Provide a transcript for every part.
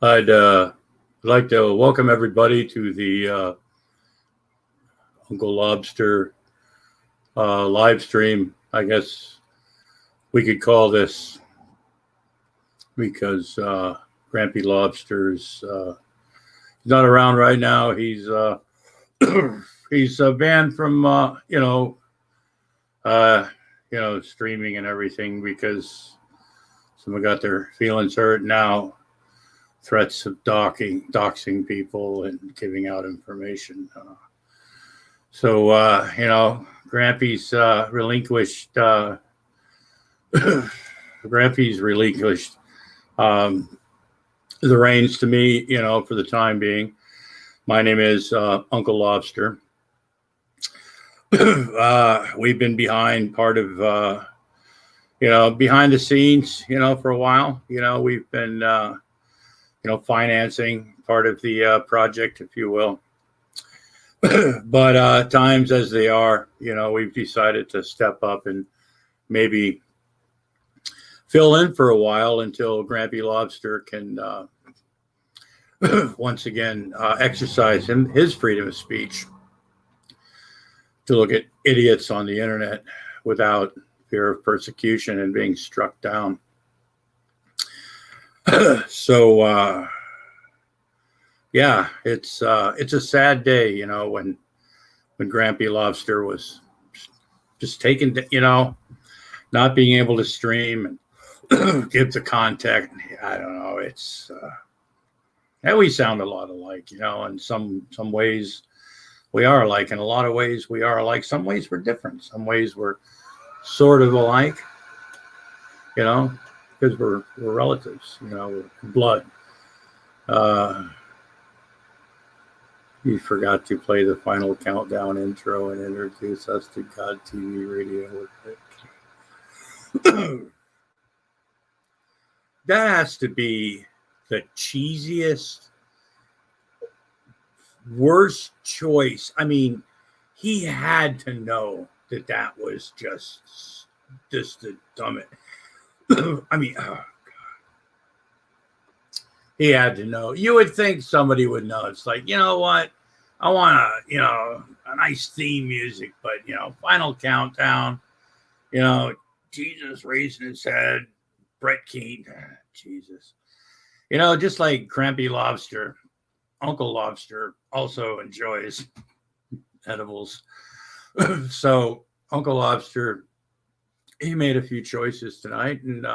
I'd like to welcome everybody to the Uncle Lobster live stream. I guess we could call this because Grampy Lobster's not around right now. He's banned from streaming and everything because someone got their feelings hurt now. Threats of doxing people and giving out information. Grampy's relinquished. Grampy's relinquished the reins to me, for the time being. My name is Uncle Lobster. We've been behind part of, behind the scenes, for a while. We've been financing part of the project, if you will. But times as they are, we've decided to step up and maybe fill in for a while until Grampy Lobster can once again exercise his freedom of speech to look at idiots on the internet without fear of persecution and being struck down. So it's a sad day, when Grampy Lobster was just taken, not being able to stream and give the contact. I don't know. It's we sound a lot alike, in some ways we are alike. In a lot of ways we are alike. Some ways we're different. Some ways we're sort of alike, because we're relatives, we're blood. You forgot to play the final countdown intro and introduce us to God TV Radio. That has to be the cheesiest, worst choice. I mean, he had to know that was just the dumbest. I mean, oh God. He had to know. You would think somebody would know. It's like, you know what? I want a nice theme music, but final countdown, Jesus raising his head, Brett Keane, Jesus. Just like Grampy Lobster, Uncle Lobster also enjoys edibles. So Uncle Lobster, he made a few choices tonight, and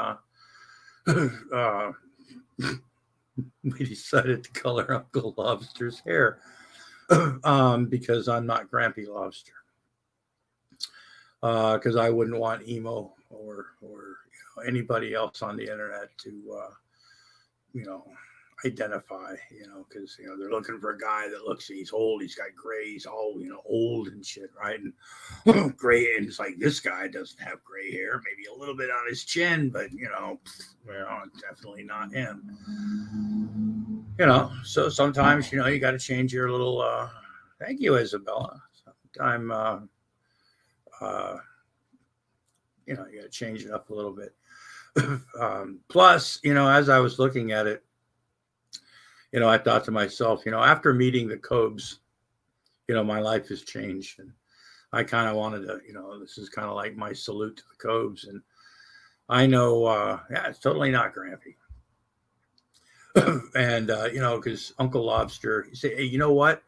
we decided to color Uncle Lobster's hair because I'm not Grampy Lobster. Because I wouldn't want emo or anybody else on the internet to identify, because they're looking for a guy that looks, he's old, he's got gray, he's all old and shit, right? And gray, and it's like, this guy doesn't have gray hair, maybe a little bit on his chin, but definitely not him. So sometimes you got to change your little thank you, Isabella. Sometime you got to change it up a little bit. Plus, as I was looking at it, I thought to myself, after meeting the Cobes, my life has changed, and I kind of wanted to, this is kind of like my salute to the Cobes, and I know, it's totally not Grampy. And because Uncle Lobster, you say, hey, you know what?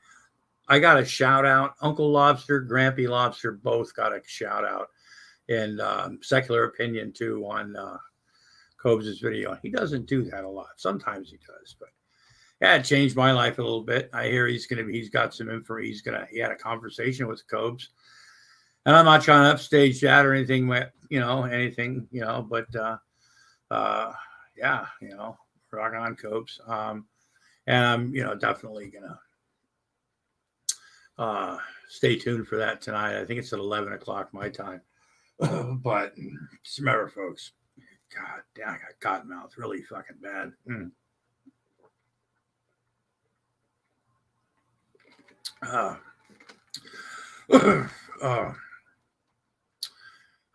I got a shout out. Uncle Lobster, Grampy Lobster, both got a shout out, and Secular Opinion too on Cobes' video. He doesn't do that a lot. Sometimes he does, but it changed my life a little bit. I hear he's got some info. He had a conversation with Cobes, and I'm not trying to upstage that or anything, but rock on, Cobes. And I'm, definitely gonna stay tuned for that tonight. I think it's at 11 o'clock my time. But just remember, folks, God damn, I got cotton mouth really fucking bad.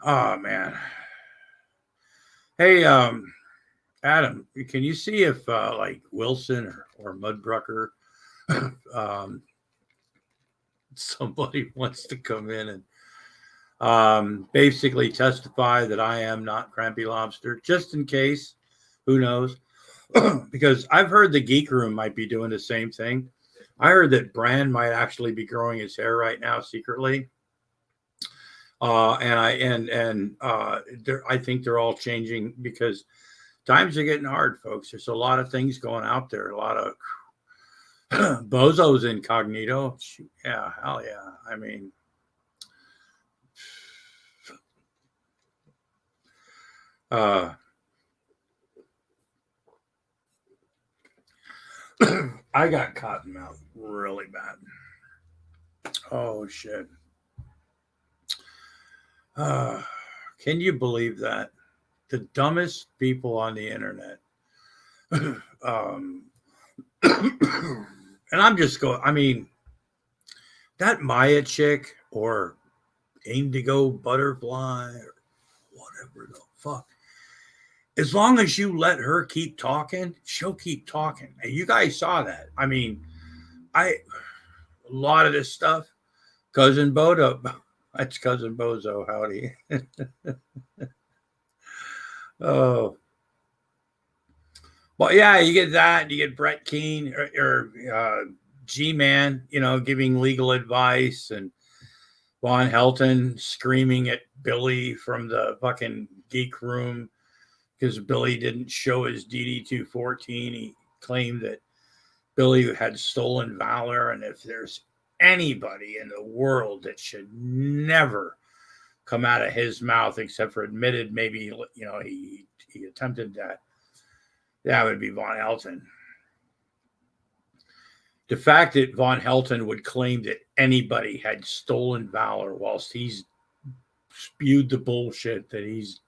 Oh man. Hey, Adam, can you see if like Wilson or Mudbrucker, somebody wants to come in and basically testify that I am not Crampy Lobster, just in case. Who knows? Because I've heard the Geek Room might be doing the same thing. I heard that Brand might actually be growing his hair right now secretly. I think they're all changing because times are getting hard, folks. There's a lot of things going out there. A lot of Bozo's Incognito. Yeah, hell yeah. I mean, I got cotton mouth really bad. Oh shit. Can you believe that? The dumbest people on the internet. um, and I'm just going, I mean, that Maya chick or Indigo Butterfly or whatever the fuck. As long as you let her keep talking, she'll keep talking. And you guys saw that. I mean, a lot of this stuff, Cousin Bodo, that's Cousin Bozo, howdy. Oh, well, yeah, you get that. You get Brett Keane or G-Man, giving legal advice, and Von Helton screaming at Billy from the fucking Geek Room because Billy didn't show his DD-214. He claimed that Billy had stolen valor, and if there's anybody in the world that should never come out of his mouth except for admitted maybe he attempted that would be Von Helton. The fact that Von Helton would claim that anybody had stolen valor whilst he's spewed the bullshit that he's,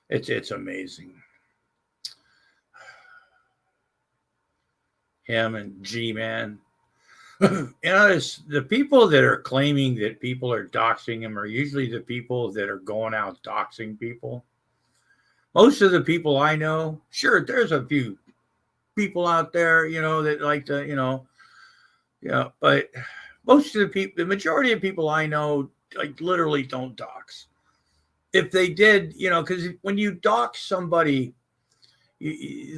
it's amazing. Him and G-Man. The people that are claiming that people are doxing him are usually the people that are going out doxing people. Most of the people I know, sure, there's a few people out there, that like to, but most of the people, the majority of people I know, like literally don't dox. If they did, because when you dox somebody,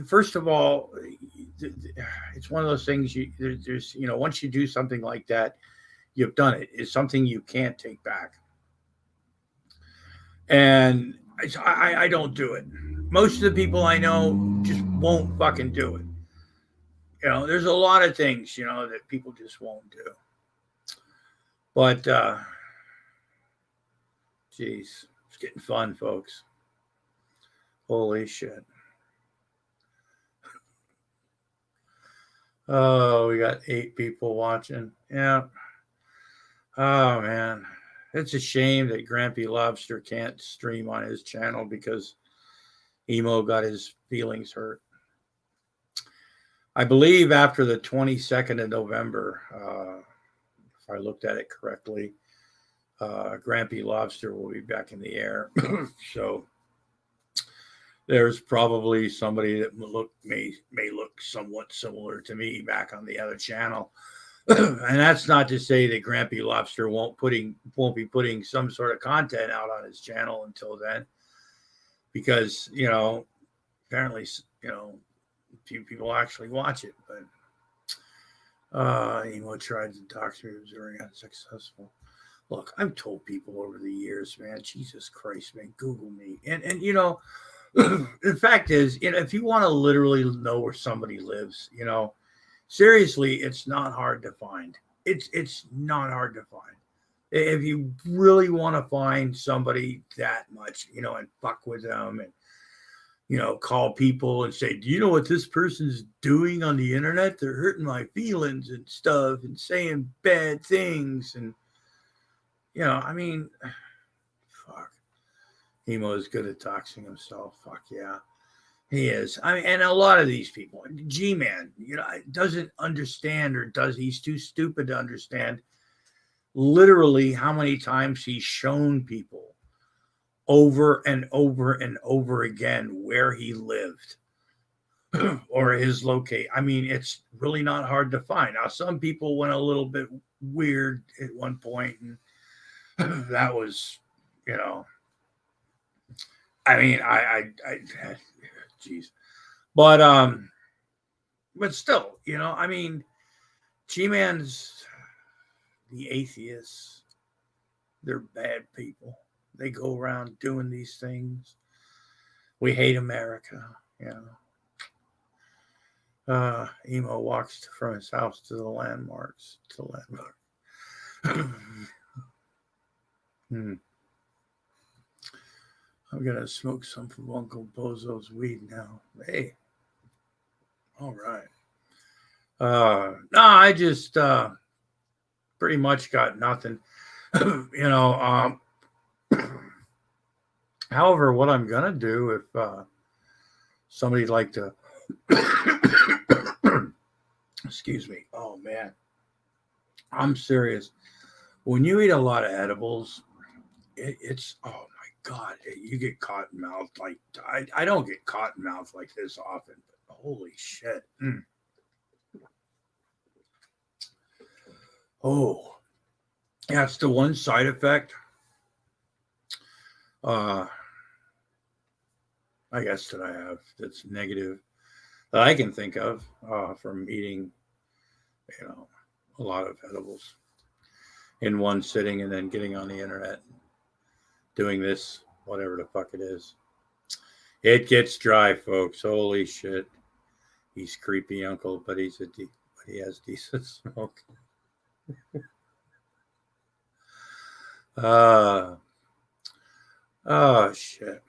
first of all, it's one of those things there's, once you do something like that, you've done it. It's something you can't take back. And I don't do it. Most of the people I know just won't fucking do it. There's a lot of things, that people just won't do. But, geez, it's getting fun, folks. Holy shit. Oh, we got 8 people watching. Yeah. Oh, man. It's a shame that Grampy Lobster can't stream on his channel because Emo got his feelings hurt. I believe after the 22nd of November, if I looked at it correctly, Grampy Lobster will be back in the air. So there's probably somebody that may look somewhat similar to me back on the other channel. And that's not to say that Grampy Lobster won't be putting some sort of content out on his channel until then, because apparently few people actually watch it. But Emo tried to dox me, was very unsuccessful. Look, I've told people over the years, man, Jesus Christ, man, Google me, and the fact is, if you want to literally know where somebody lives, seriously, it's not hard to find. It's not hard to find. If you really want to find somebody that much, and fuck with them and, call people and say, do you know what this person's doing on the internet? They're hurting my feelings and stuff and saying bad things. And, I mean, fuck. Emo is good at doxing himself. Fuck yeah. He is. I mean, and a lot of these people, G-Man, doesn't understand, or he's too stupid to understand literally how many times he's shown people over and over and over again where he lived or his locate. I mean, it's really not hard to find. Now, some people went a little bit weird at one point, and that was, you know, I mean, geez, but still, you know, I mean, G-Man's the atheists. They're bad people. They go around doing these things. We hate America, you know. Emo walks from his house to the landmarks. I'm gonna smoke some from Uncle Bozo's weed now. Hey, all right. No, I just pretty much got nothing. You know. However, what I'm gonna do if somebody'd like to, excuse me. Oh man, I'm serious. When you eat a lot of edibles, it's oh my god, you get cotton mouth. Like I don't get cotton mouth like this often, but holy shit. Oh, that's the one side effect. I guess that I have that's negative that I can think of from eating, you know, a lot of edibles in one sitting and then getting on the internet, doing this, whatever the fuck it is. It gets dry, folks. Holy shit. He's creepy uncle, but he has decent smoke. Oh shit.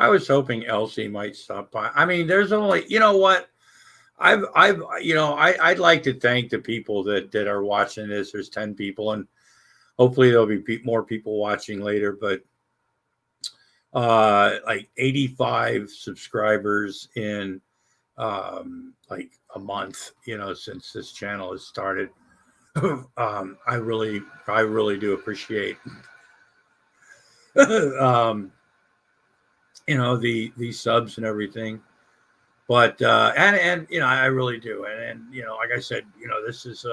I was hoping Elsie might stop by. I mean, there's only, you know what? I'd like to thank the people that are watching this. There's 10 people, and hopefully there'll be more people watching later. But like 85 subscribers in like a month, you know, since this channel has started. I really do appreciate you know, the subs and everything, but and you know, I really do, and you know, like I said, you know, this is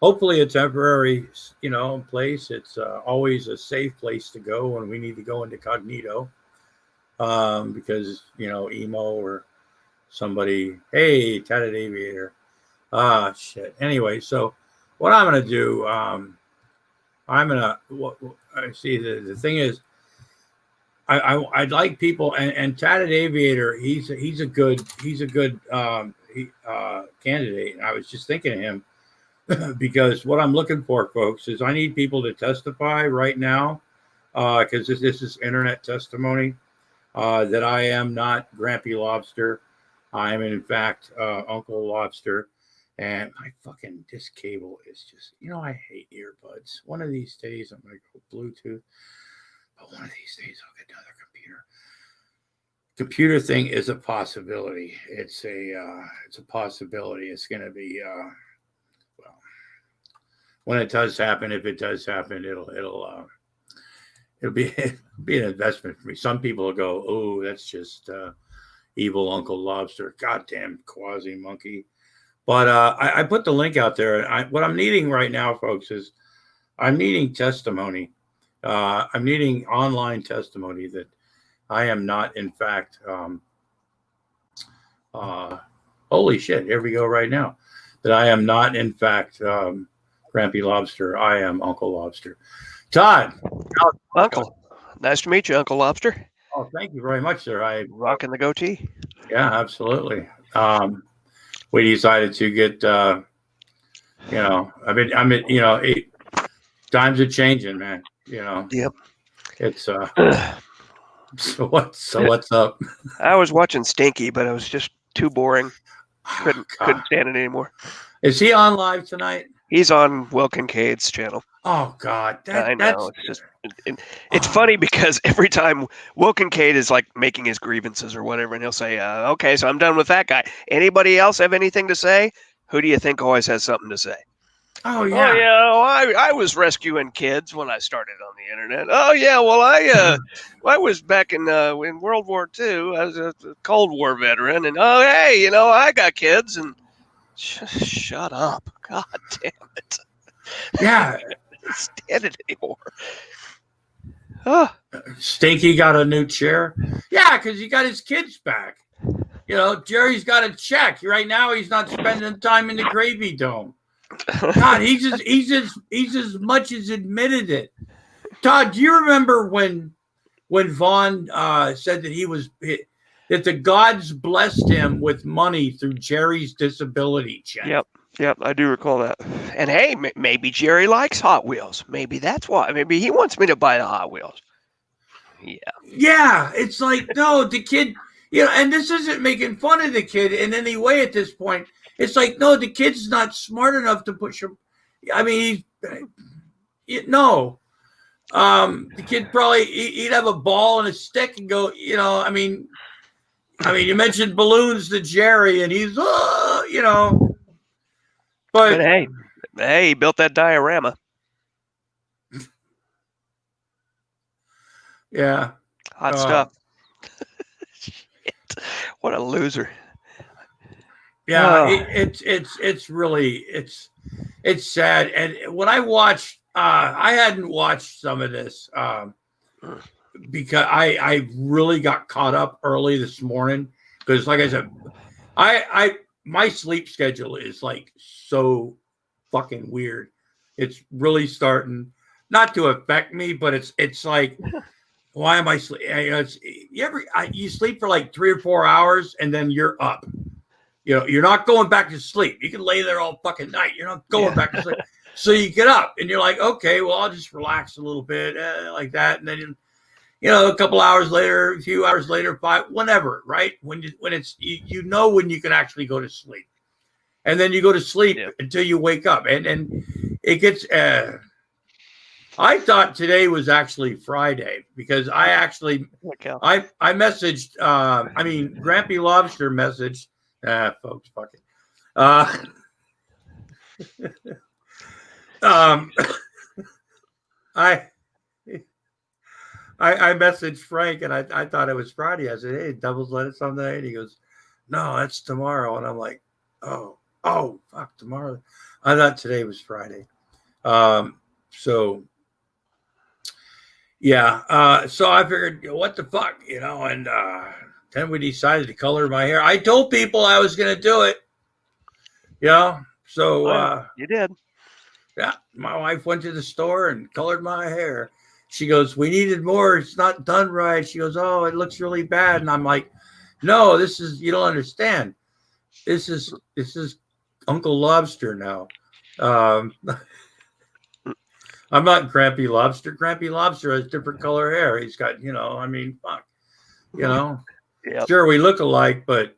hopefully a temporary, you know, place. It's always a safe place to go when we need to go into Incognito, because you know, emo or somebody, hey, Tatted Aviator, shit. Anyway, so what I'm gonna do, I'm gonna see the thing is. I'd like people and Tatted Aviator. He's a good candidate. And I was just thinking of him because what I'm looking for, folks, is I need people to testify right now because this is internet testimony that I am not Grampy Lobster. I am in fact Uncle Lobster. And my fucking disc cable is just, you know, I hate earbuds. One of these days I'm gonna go Bluetooth. But one of these days I'll get another computer. Computer thing is a possibility. It's a possibility. It's going to be well, when it does happen. If it does happen, it'll be an investment for me. Some people will go, "Oh, that's just evil Uncle Lobster, goddamn quasi monkey." But I put the link out there. What I'm needing right now, folks, is I'm needing testimony. I'm needing online testimony that I am not, in fact, holy shit, here we go right now, that I am not, in fact, Grampy Lobster. I am Uncle Lobster. Todd. Uncle. Nice to meet you, Uncle Lobster. Oh, thank you very much, sir. Rocking the goatee. Yeah, absolutely. We decided to get, you know, you know, times are changing, man. You know, yep. It's so what's up? I was watching Stinky, but it was just too boring. Couldn't stand it anymore. Is he on live tonight? He's on Will Kincaid's channel. Oh God, I know. It's just it's funny because every time Will Kincaid is like making his grievances or whatever, and he'll say, "Okay, so I'm done with that guy. Anybody else have anything to say?" Who do you think always has something to say? Oh Oh yeah. yeah, I was rescuing kids when I started on the internet. Oh yeah, well I was back in World War II. I was a Cold War veteran, and oh hey, I got kids, and shut up, God damn it, Yeah. I can't stand it anymore. Oh, Stinky got a new chair. Yeah, because he got his kids back. Jerry's got a check. Right now he's not spending time in the gravy dome. God, he's as much as admitted it. Todd, do you remember when Vaughn said that the gods blessed him with money through Jerry's disability check? Yep, I do recall that. And hey, maybe Jerry likes Hot Wheels. Maybe that's why. Maybe he wants me to buy the Hot Wheels. Yeah, it's like, no, the kid, and this isn't making fun of the kid in any way at this point. It's like, no, the kid's not smart enough to push him. I mean, no. The kid probably he'd have a ball and a stick and go. I mean, you mentioned balloons to Jerry, and he's, But hey, he built that diorama. Yeah, hot stuff. Shit. What a loser. Yeah, it's really it's sad. And when I watched, I hadn't watched some of this because I really got caught up early this morning because, like I said, I my sleep schedule is like so fucking weird. It's really starting not to affect me, but it's like, why am I sleeping? You sleep for like 3 or 4 hours and then you're up. You're not going back to sleep. You can lay there all fucking night. You're not going back to sleep. So you get up and you're like, okay, well, I'll just relax a little bit like that. And then, a couple hours later, a few hours later, whenever, right? When it's, when you can actually go to sleep. And then you go to sleep until you wake up. And it gets, I thought today was actually Friday because I actually, I messaged, Grampy Lobster messaged, folks, fuck it. I messaged Frank and I thought it was Friday. I said, hey, doubles lettuce on that. And he goes, no, that's tomorrow. And I'm like, oh, fuck, tomorrow. I thought today was Friday. So I figured, what the fuck, and then we decided to color my hair. I told people I was going to do it, so you did. Yeah, my wife went to the store and colored my hair. She goes, we needed more. It's not done right. She goes, oh, it looks really bad. And I'm like, no, you don't understand. This is Uncle Lobster now. I'm not Grampy Lobster. Grampy Lobster has different color hair. He's got, fuck. Sure, we look alike, but,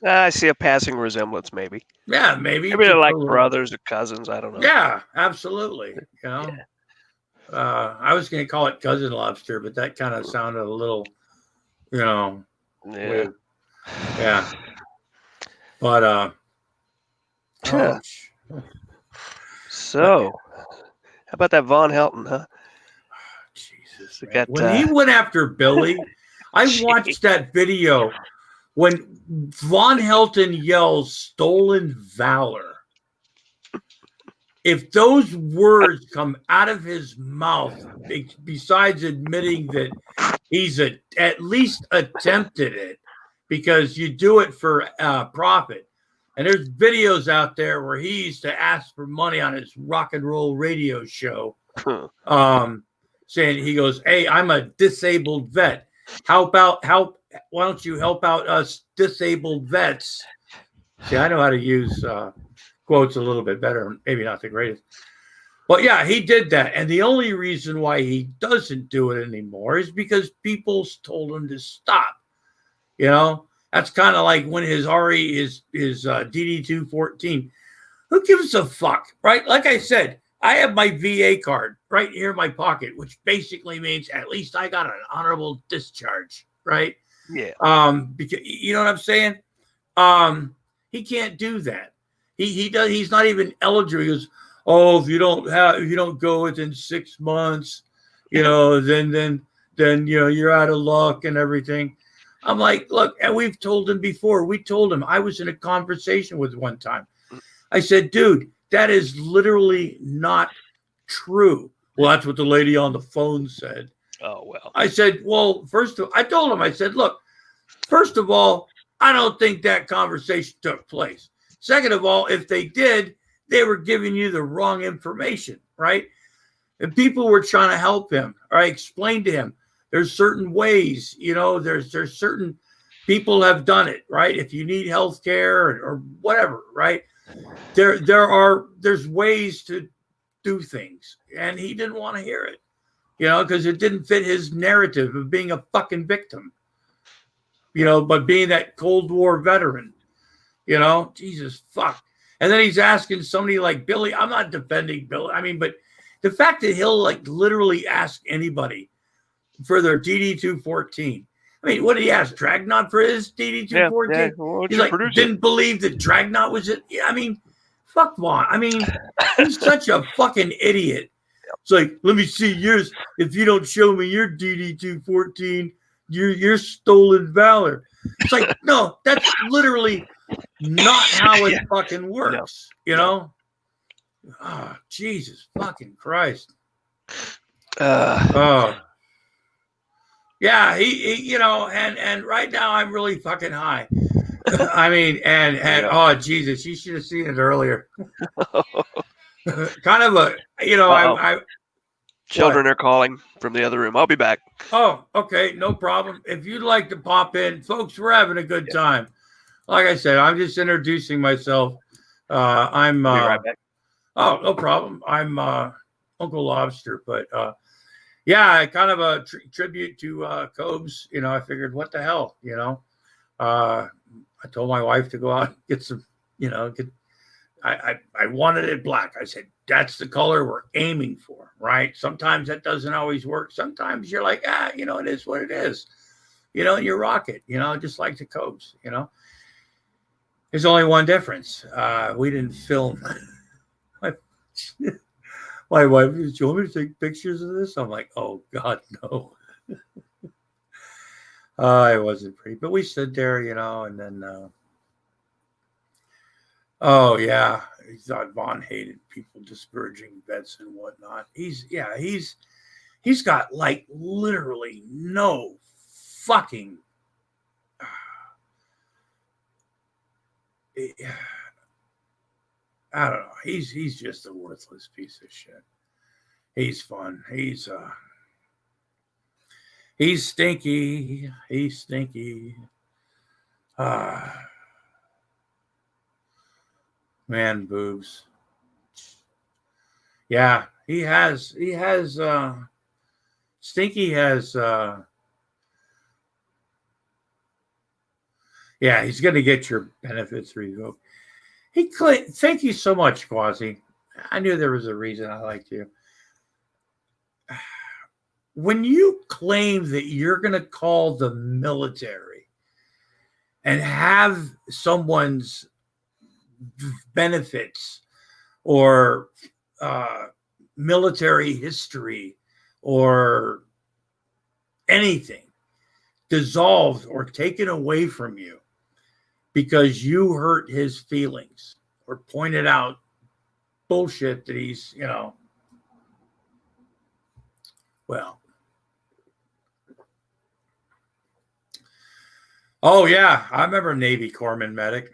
I see a passing resemblance, maybe. Yeah, maybe. Maybe they're like brothers or cousins. I don't know. Yeah, absolutely. I was going to call it Cousin Lobster, but that kind of sounded a little, weird. Yeah. But, so, how about that Von Helton, huh? Jesus. When he went after Billy, I watched that video when Von Helton yells stolen valor. If those words come out of his mouth, besides admitting that he's at least attempted it, because you do it for profit. And there's videos out there where he used to ask for money on his rock and roll radio show, saying, he goes, hey, I'm a disabled vet. Why don't you help out us disabled vets? See, I know how to use quotes a little bit better, maybe not the greatest. But yeah, he did that. And the only reason why he doesn't do it anymore is because people told him to stop. That's kind of like when his RE is DD214. Who gives a fuck, right? Like I said, I have my VA card right here in my pocket, which basically means at least I got an honorable discharge, right? Yeah. Because you know what I'm saying? He can't do that. He does. He's not even eligible. He goes, oh, if you don't go within 6 months, then you're out of luck and everything. I'm like, look, and we've told him before. We told him. I was in a conversation with one time. I said, dude, that is literally not true. Well, that's what the lady on the phone said. Oh, well. I said, well, I told him, I said, look, first of all, I don't think that conversation took place. Second of all, if they did, they were giving you the wrong information, right? And people were trying to help him. I explained to him, there's certain ways, there's certain people have done it, right? If you need health care or whatever, right? There's ways to do things. And he didn't want to hear it, because it didn't fit his narrative of being a fucking victim, but being that Cold War veteran, Jesus fuck. And then he's asking somebody like Billy. I'm not defending Billy. I mean, but the fact that he'll like literally ask anybody for their DD-214. I mean, what did he ask? Dragnaut for his DD-214? Yeah. Well, he's like, didn't believe that Dragnaut was it. Yeah, I mean, fuck Vaughn. I mean, he's such a fucking idiot. It's like, let me see yours. If you don't show me your DD-214, you're stolen valor. It's like, no, that's literally not how it fucking works, Oh, Jesus fucking Christ. Yeah, he and right now I'm really fucking high. I mean, and oh Jesus, you should have seen it earlier. Kind of a, Children are calling from the other room. I'll be back. Oh, okay, no problem. If you'd like to pop in, folks, we're having a good time. Like I said, I'm just introducing myself. I'm. Be right back. Oh, no problem. I'm Uncle Lobster, but yeah, kind of a tribute to Cobes. I figured, what the hell, I told my wife to go out and get some, I wanted it black. I said, that's the color we're aiming for, right? Sometimes that doesn't always work. Sometimes you're like, it is what it is. And you rock it, just like the Cobes, There's only one difference. We didn't film. My wife, do you want me to take pictures of this? I'm like, oh, God, no. It wasn't pretty. But we stood there, and then, oh, yeah. He thought Vaughn hated people disparaging vets and whatnot. He's got, like, literally no fucking... I don't know. He's just a worthless piece of shit. He's fun. He's stinky. He's stinky. Man boobs. Yeah, he has Stinky has yeah, he's gonna get your benefits revoked. Thank you so much, Quasi. I knew there was a reason I liked you. When you claim that you're going to call the military and have someone's benefits or military history or anything dissolved or taken away from you because you hurt his feelings or pointed out bullshit that he's, well. Oh, yeah. I remember Navy Corpsman Medic.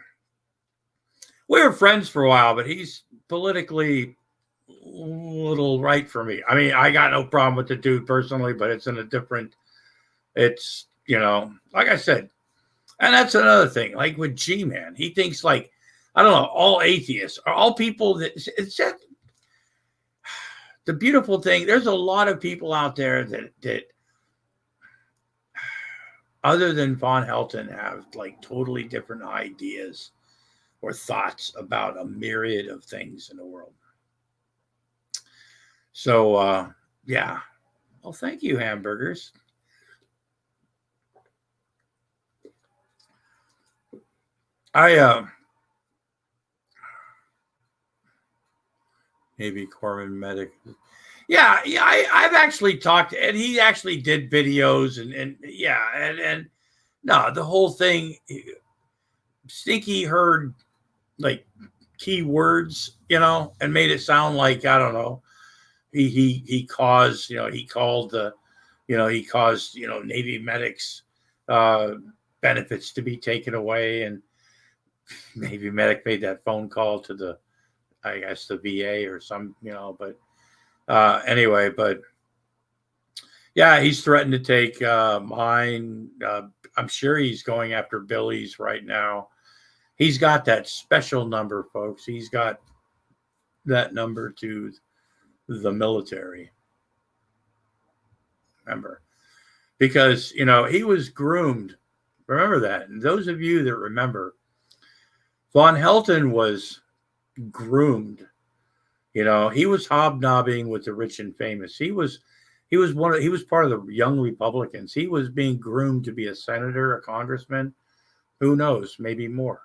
We were friends for a while, but he's politically a little right for me. I mean, I got no problem with the dude personally, but it's in a different, it's, like I said, and that's another thing. Like with G-Man, he thinks like, I don't know, all atheists are all people that it's just, the beautiful thing. There's a lot of people out there that other than Von Helton have like totally different ideas or thoughts about a myriad of things in the world. So, yeah. Well, thank you, hamburgers. Maybe Corman Medic. Yeah, I've actually talked, and he actually did videos, and no, the whole thing. Stinky heard like key words, and made it sound like, I don't know. He caused, he called the, he caused, Navy medics benefits to be taken away, and Navy medic made that phone call to the, I guess, the VA or some, but anyway, but yeah, he's threatened to take mine. I'm sure he's going after Billy's right now. He's got that special number, folks. He's got that number to the military. Remember, because, he was groomed. Remember that. And those of you that remember, Von Helton was groomed. He was hobnobbing with the rich and famous. He was part of the Young Republicans. He was being groomed to be a senator, a congressman. Who knows? Maybe more,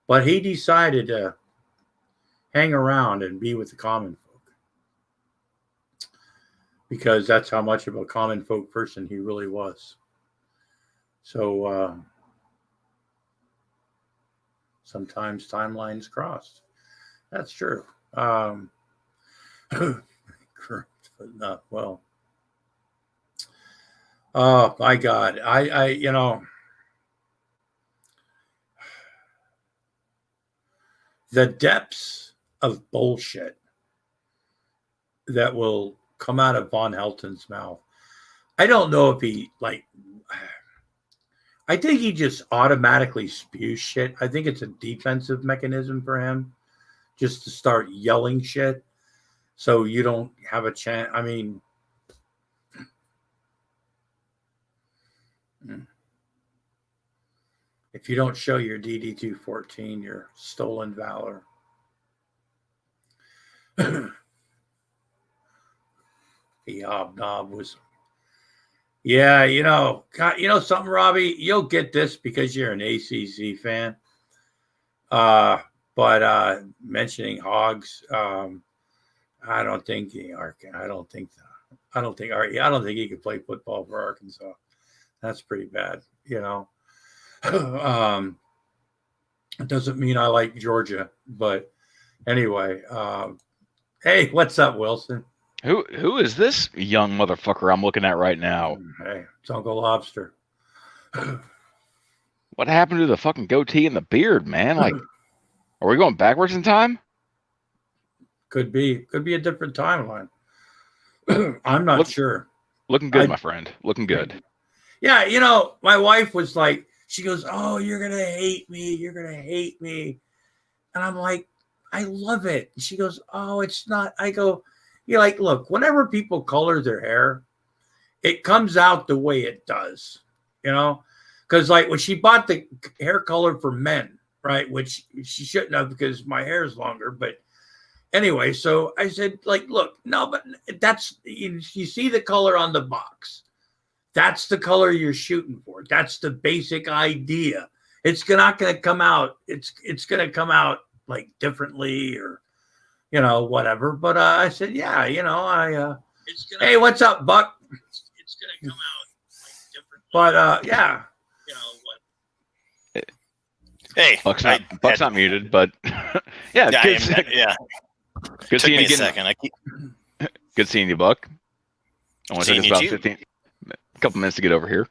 But he decided to hang around and be with the common folk, because that's how much of a common folk person he really was. So sometimes timelines cross. That's true. But not well. Oh my God. I the depths of bullshit that will come out of Von Helton's mouth. I don't know if he I think he just automatically spews shit. I think it's a defensive mechanism for him, just to start yelling shit so you don't have a chance. I mean, if you don't show your DD-214, your stolen valor. The hobnob was, yeah, God, something, Robbie, you'll get this because you're an ACC fan. But mentioning Hogs, I don't think he could play football for Arkansas. That's pretty bad, It doesn't mean I like Georgia, but anyway, hey, what's up, Wilson? Who is this young motherfucker I'm looking at right now? Hey, it's Uncle Lobster. What happened to the fucking goatee and the beard, man? Like, are we going backwards in time? Could be a different timeline. I'm not sure. Looking good, my friend. Looking good. Yeah, my wife was like, she goes, "Oh, you're gonna hate me. You're gonna hate me," and I'm like, "I love it." And she goes, "Oh, it's not." I go, "You're like, look, whenever people color their hair, it comes out the way it does, because like when she bought the hair color for men, right, which she shouldn't have because my hair is longer, but anyway, so I said, like, look, no, but that's, you see the color on the box. That's the color you're shooting for. That's the basic idea. It's not going to come out. It's going to come out like differently or, whatever. But I said, yeah, hey, what's up, Buck? It's going to come out like differently. But yeah, what? Hey, Buck's not muted, but yeah, yeah. Good seeing you again. Second. Good seeing you, Buck. I want to take us about a couple minutes to get over here.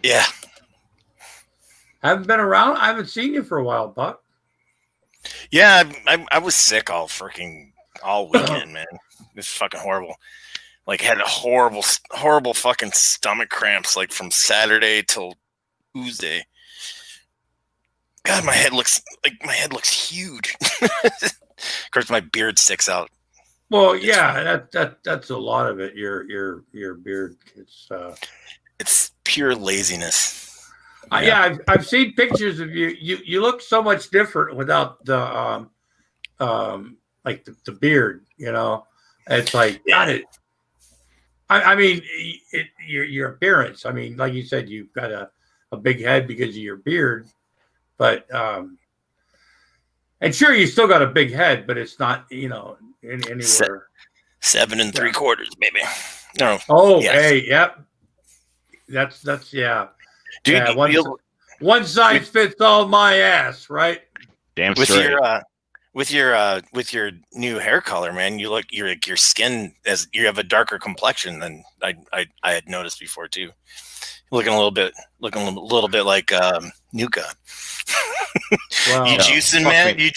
Yeah. I haven't been around. I haven't seen you for a while, Buck. Yeah, I was sick all weekend, man. It's fucking horrible. Like, had a horrible fucking stomach cramps, like from Saturday till Tuesday. God, my head looks huge. Of course, my beard sticks out. Well, yeah, that's a lot of it. Your beard, it's pure laziness. Yeah, I've seen pictures of you. You look so much different without the like the beard. It's like got it. I mean, your appearance. I mean, like you said, you've got a big head because of your beard, but And sure, you still got a big head, but it's not, anywhere. 7 3/4, baby. No. Oh, yes. hey, yep. That's yeah. Dude, yeah, one size fits all my ass, right? Damn with straight. your new hair color, man, you look your skin as you have a darker complexion than I had noticed before too. Looking a little bit like Nuka. Wow. You juicing, man? You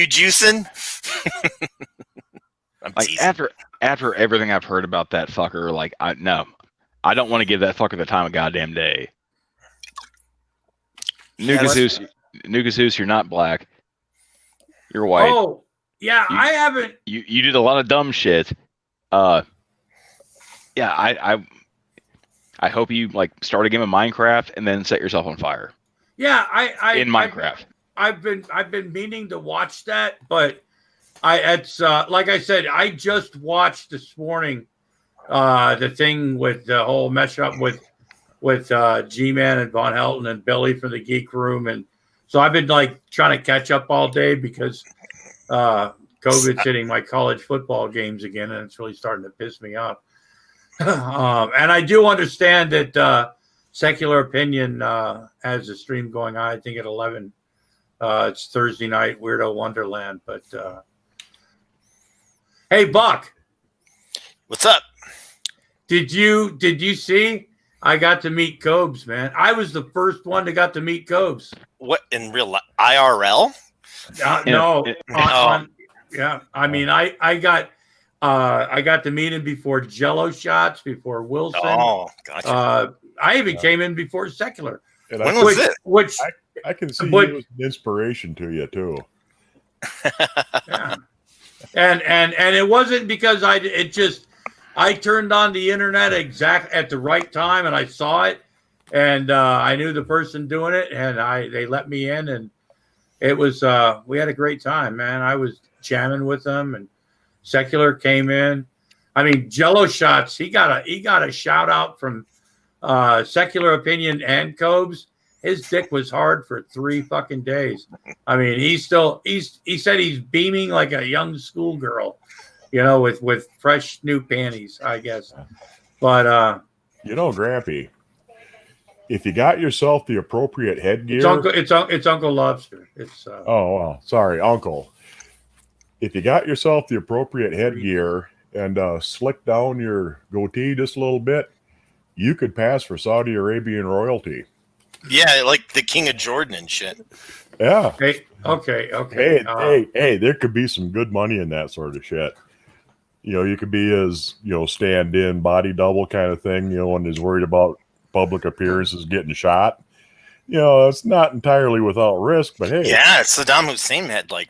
juicing? I'm like teasing. after everything I've heard about that fucker, like I don't want to give that fucker the time of goddamn day. Nugazeus, you're not black. You're white. Oh, yeah, I haven't. You did a lot of dumb shit. Yeah, I hope you like start a game of Minecraft and then set yourself on fire. Yeah, in Minecraft. I've been meaning to watch that, but it's like I said, I just watched this morning the thing with the whole mess up with G-Man and Von Helton and Billy from the Geek Room, and so I've been like trying to catch up all day because COVID's hitting my college football games again, and it's really starting to piss me off. And I do understand that Secular Opinion has a stream going on. I think at 11. It's Thursday night, Weirdo Wonderland. But hey, Buck, what's up? Did you see? I got to meet Cobes, man. I was the first one that got to meet Cobes. What, in real life? IRL? No. Yeah. I mean, I got to meet him before Jello Shots, before Wilson. Oh, gotcha. I even came in before Secular. And when was it? Which I can see he was an inspiration to you too. Yeah. And it wasn't because I turned on the internet exact at the right time and I saw it and I knew the person doing it and they let me in and it was we had a great time, man. I was jamming with them and Secular came in. I mean, Jello Shots, he got a shout out from Secular Opinion and Cobes. His dick was hard for 3 fucking days. I mean, he said he's beaming like a young schoolgirl, with fresh new panties, I guess. But Grampy, if you got yourself the appropriate headgear, it's Uncle Lobster. It's oh well, sorry, Uncle. If you got yourself the appropriate headgear and slick down your goatee just a little bit, you could pass for Saudi Arabian royalty. Yeah, like the King of Jordan and shit. Yeah. Hey, okay. Hey, there could be some good money in that sort of shit. You could be as, stand-in, body double kind of thing, when he's worried about public appearances getting shot. It's not entirely without risk, but hey. Yeah, Saddam Hussein had like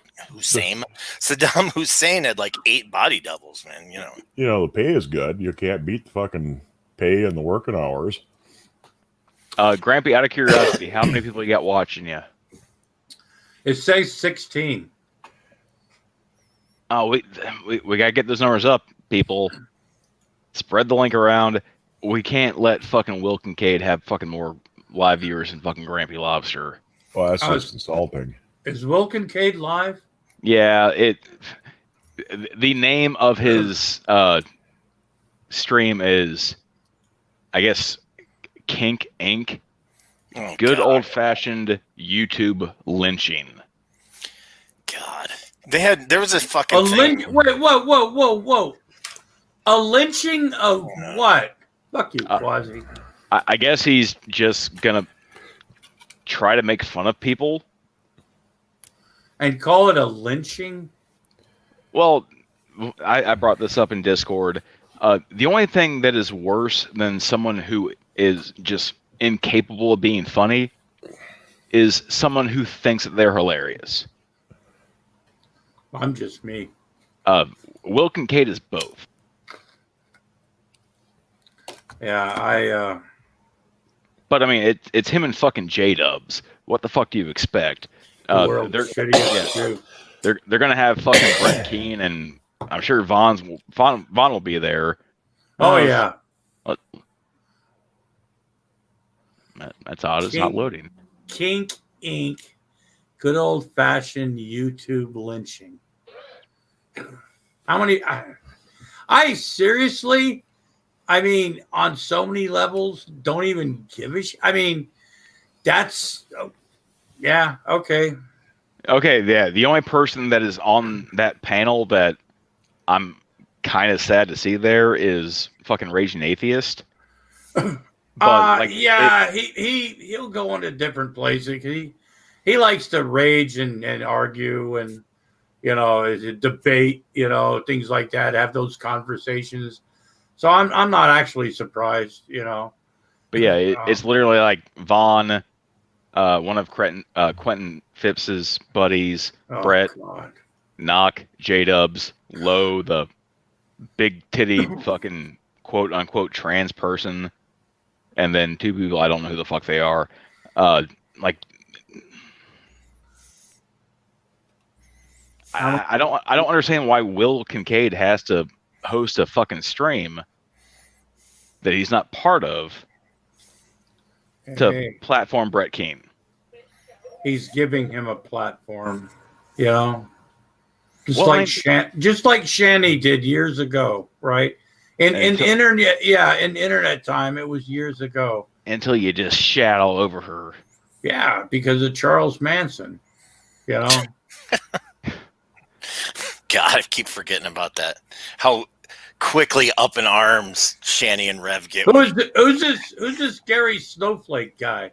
8 body doubles, man, The pay is good. You can't beat the fucking pay and the working hours. Grampy, out of curiosity, how many people you got watching you? It says 16. Oh, we gotta get those numbers up, people. Spread the link around. We can't let fucking Will Kincaid have fucking more live viewers than fucking Grampy Lobster. Well, that's just insulting. Is Will Kincaid live? Yeah, the name of his stream is, I guess, Kink Inc. Oh, Good God. old-fashioned YouTube lynching. God. There was a fucking thing. Wait, whoa. A lynching of what? Fuck you, Quasi. I guess he's just gonna try to make fun of people. And call it a lynching? Well, I brought this up in Discord. The only thing that is worse than someone who is just incapable of being funny is someone who thinks that they're hilarious. I'm just me. Will Kincaid is both. Yeah, But I mean, it's him and fucking J-Dubs. What the fuck do you expect? They're gonna have fucking Brett Keane and I'm sure Vaughn will be there. Oh yeah. That's odd. It's not loading. Kink Inc. Good old fashioned YouTube lynching. How many? I seriously, I mean, on so many levels, don't even give a shit. I mean, that's, yeah, okay. Okay, yeah. The only person that is on that panel that I'm kind of sad to see there is fucking Raging Atheist. But yeah, he'll go into different places. He likes to rage and argue and debate, things like that. Have those conversations. So I'm not actually surprised, But yeah, it's literally like Vaughn, one of Quentin Phipps's buddies, Brett, God. Knock, J-Dubs, Lowe, the big titty fucking quote unquote trans person, and then two people I don't know who the fuck they are. Like I don't understand why Will Kincaid has to host a fucking stream that he's not part of to platform Brett Keane. He's giving him a platform, just like Shanny did years ago, right? In internet time, it was years ago. Until you just shat all over her. Yeah, because of Charles Manson, God, I keep forgetting about that. How quickly up in arms Shanny and Rev get. Who's this Gary Snowflake guy?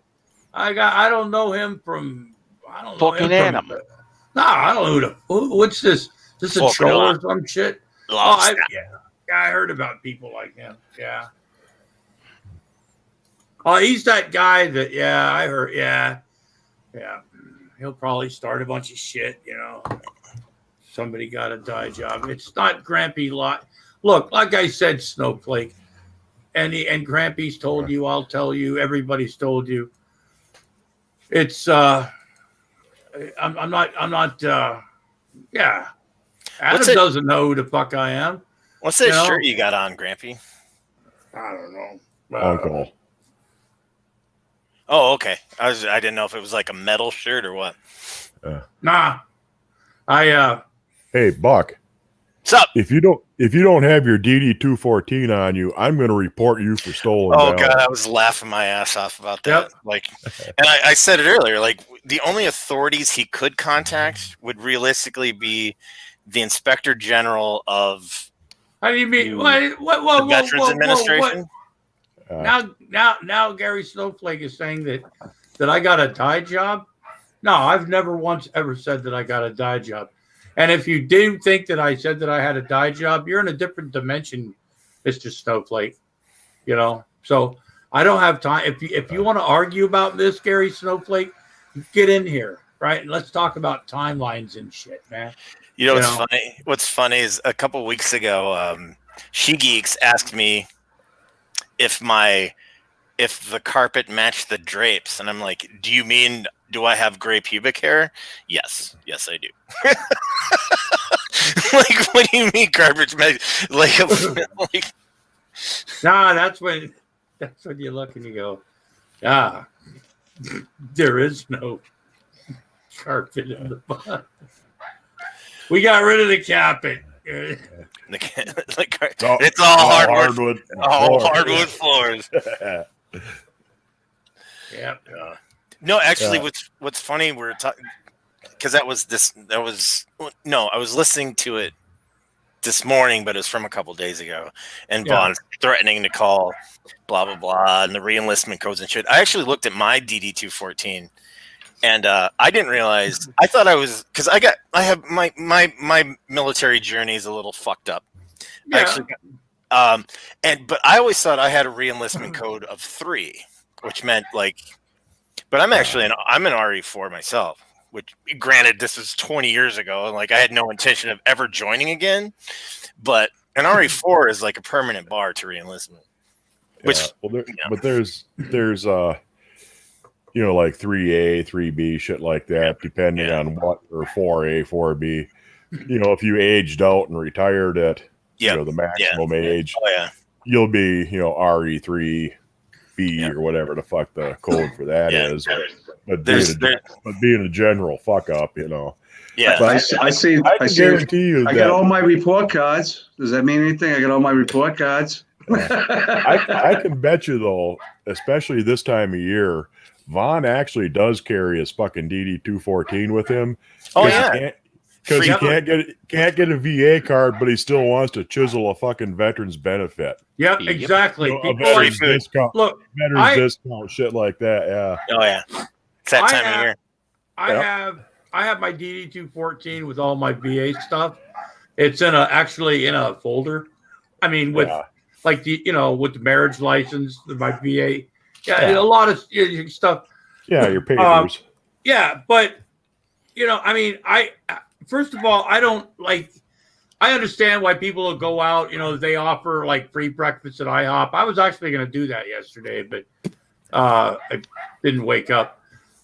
I don't know him from. I don't know fucking him Adam. No, I don't know what's this? Is this a troll or some shit? I heard about people like him. Yeah. Oh, he's that guy that. Yeah, I heard. Yeah. He'll probably start a bunch of shit. Somebody got a dye job. It's not Grampy lot. Look, like I said, Snowflake, and Grampy's told you. I'll tell you. Everybody's told you. It's I'm not yeah. Adam doesn't know who the fuck I am. What's that shirt you got on, Grampy? I don't know. Uncle. Oh, okay. I didn't know if it was like a metal shirt or what. Nah. Hey, Buck. What's up? If you don't have your DD-214 on you, I'm going to report you for stolen. Oh God, I was laughing my ass off about that. Yep. Like, and I said it earlier. Like, the only authorities he could contact would realistically be the Inspector General of. How do you mean? What? The Veterans Administration. Now, Gary Snowflake is saying that I got a dye job. No, I've never once ever said that I got a dye job. And if you do think that I said that I had a dye job, you're in a different dimension, Mr. Snowflake. So I don't have time. If you want to argue about this, Gary Snowflake, get in here, right? And let's talk about timelines and shit, man. What's funny? What's funny is a couple weeks ago, She Geeks asked me if the carpet matched the drapes, and I'm like, do I have gray pubic hair? Yes, I do. Like, what do you mean carpet match? Like, Nah, that's when you look and you go, there is no carpet in the bottom. We got rid of the carpet. It's all hardwood. All hardwood floors. Yep. No, actually, what's funny, we're talking because I was listening to it this morning, but it was from a couple days ago, and Vaughn's threatening to call, blah blah blah, and the reenlistment codes and shit. I actually looked at my DD-214, and I didn't realize. I thought I was because I have my military journey is a little fucked up. Yeah. Actually, but I always thought I had a reenlistment code of 3, which meant like. But I'm actually I'm an RE4 myself, which granted this was 20 years ago, and like I had no intention of ever joining again. But an RE4 is like a permanent bar to reenlistment. But there's like 3A, 3B, shit like that, depending on what, or 4A, 4B. If you aged out and retired at the maximum age, you'll be RE3. fee or whatever the fuck the code for that Yeah. is. But There's- being a general fuck up, you know. Yeah. But I see. I can guarantee you I that got all my report cards. Does that mean anything? I got all my report cards. I can bet you though, especially this time of year, Vaughn actually does carry his fucking DD-214 with him. Oh, 'cause yeah. he because he can't get a VA card, but he still wants to chisel a fucking veterans benefit. Yep, Yep. exactly. You know, a People veterans food. discount, look, veterans discount, shit like that. Yeah. Oh yeah. It's that time of year. I have my DD-214 with all my VA stuff. It's actually in a folder. I mean, with like with the marriage license, my VA, a lot of stuff. Yeah, your papers. Yeah, but I mean, first of all, I don't like. I understand why people will go out. They offer like free breakfast at IHOP. I was actually going to do that yesterday, but I didn't wake up.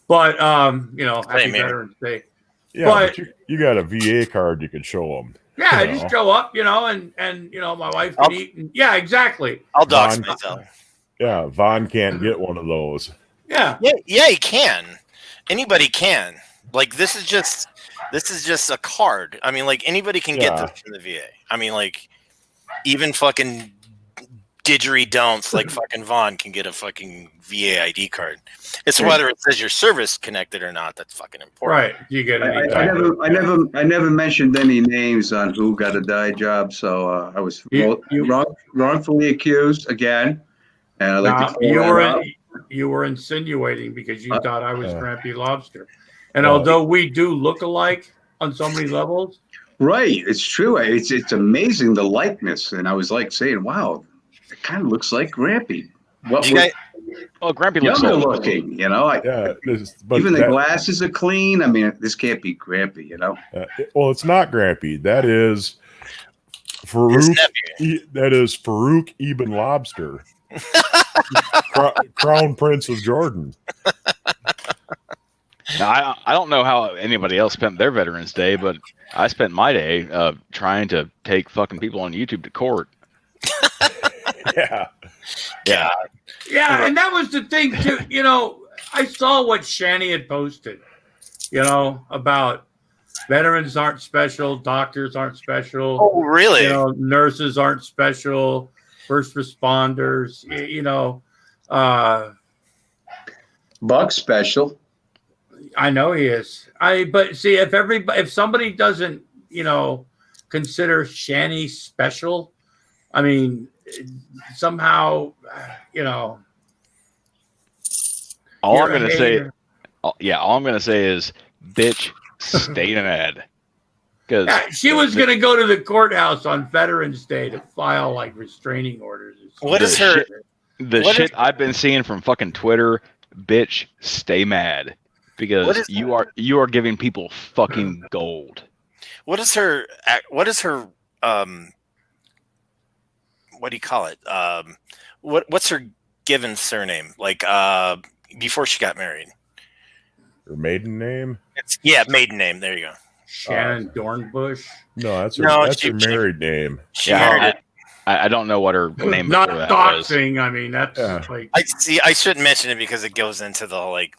But happy Veterans Day. Yeah, but you got a VA card you could show them. Yeah, I just show up, and my wife can eat. And, yeah, exactly. I'll dox Vaughn- myself. Yeah, Vaughn can't get one of those. Yeah. Yeah, he can. Anybody can. Like this is just a card. I mean, like anybody can get this from the VA. I mean, like even fucking didgeridon'ts like fucking Vaughn can get a fucking VA ID card. It's whether it says you're service connected or not that's fucking important. Right. You get it. I never mentioned any names on who got a dye job, so I was wrongfully accused again. And I'd like to clear that up. You were insinuating because you thought I was Grampy Lobster. And although we do look alike on so many levels. Right. It's true. It's amazing the likeness. And I was like saying, wow, it kind of looks like Grampy. Grampy looks younger old. looking, but even the glasses are clean. I mean, this can't be Grampy, well, it's not Grampy. That is Farouk. That is Farouk Ibn Lobster, Crown Prince of Jordan. Now, I don't know how anybody else spent their Veterans Day, but I spent my day trying to take fucking people on YouTube to court. Yeah. Yeah, and that was the thing too. I saw what Shani had posted. About veterans aren't special, doctors aren't special. Oh, really? Nurses aren't special, first responders. Buck's special. I know he is. But see, if somebody doesn't, consider Shani special, I mean, somehow, all I'm gonna say is, bitch, stay mad. Because she was gonna go to the courthouse on Veterans Day to file like restraining orders. What is her? Shit I've been seeing from fucking Twitter, bitch, stay mad. Because you are giving people fucking gold. What is her what do you call it? What's her given surname? Like before she got married. Her maiden name? Maiden name. There you go. Shannon Dornbush. No, that's her married name. I don't know what her name not before that doxing. was. I mean, that's like I shouldn't mention it because it goes into the like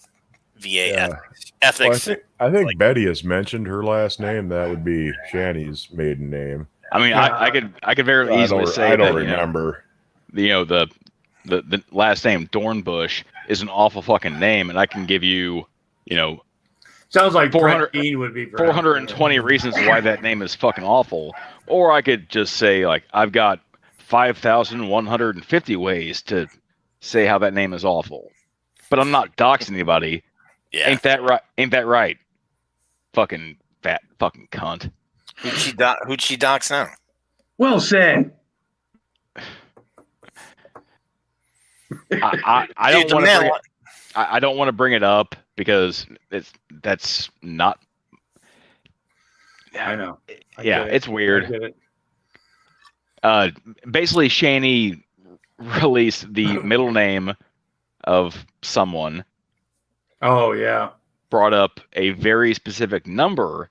VA ethics. Well, I think Betty has mentioned her last name. That would be Shani's maiden name. I mean, I could very easily say I don't remember. The last name Dornbush is an awful fucking name, and I can give you, sounds like 420 reasons why that name is fucking awful. Or I could just say like I've got 5,150 ways to say how that name is awful, but I'm not doxing anybody. Yeah. Ain't that right? Fucking fat fucking cunt. Who'd she dox now? Well said. I don't want to bring it up because that's not. I know. It's weird. Basically, Shani released the middle name of someone. Oh yeah. Brought up a very specific number,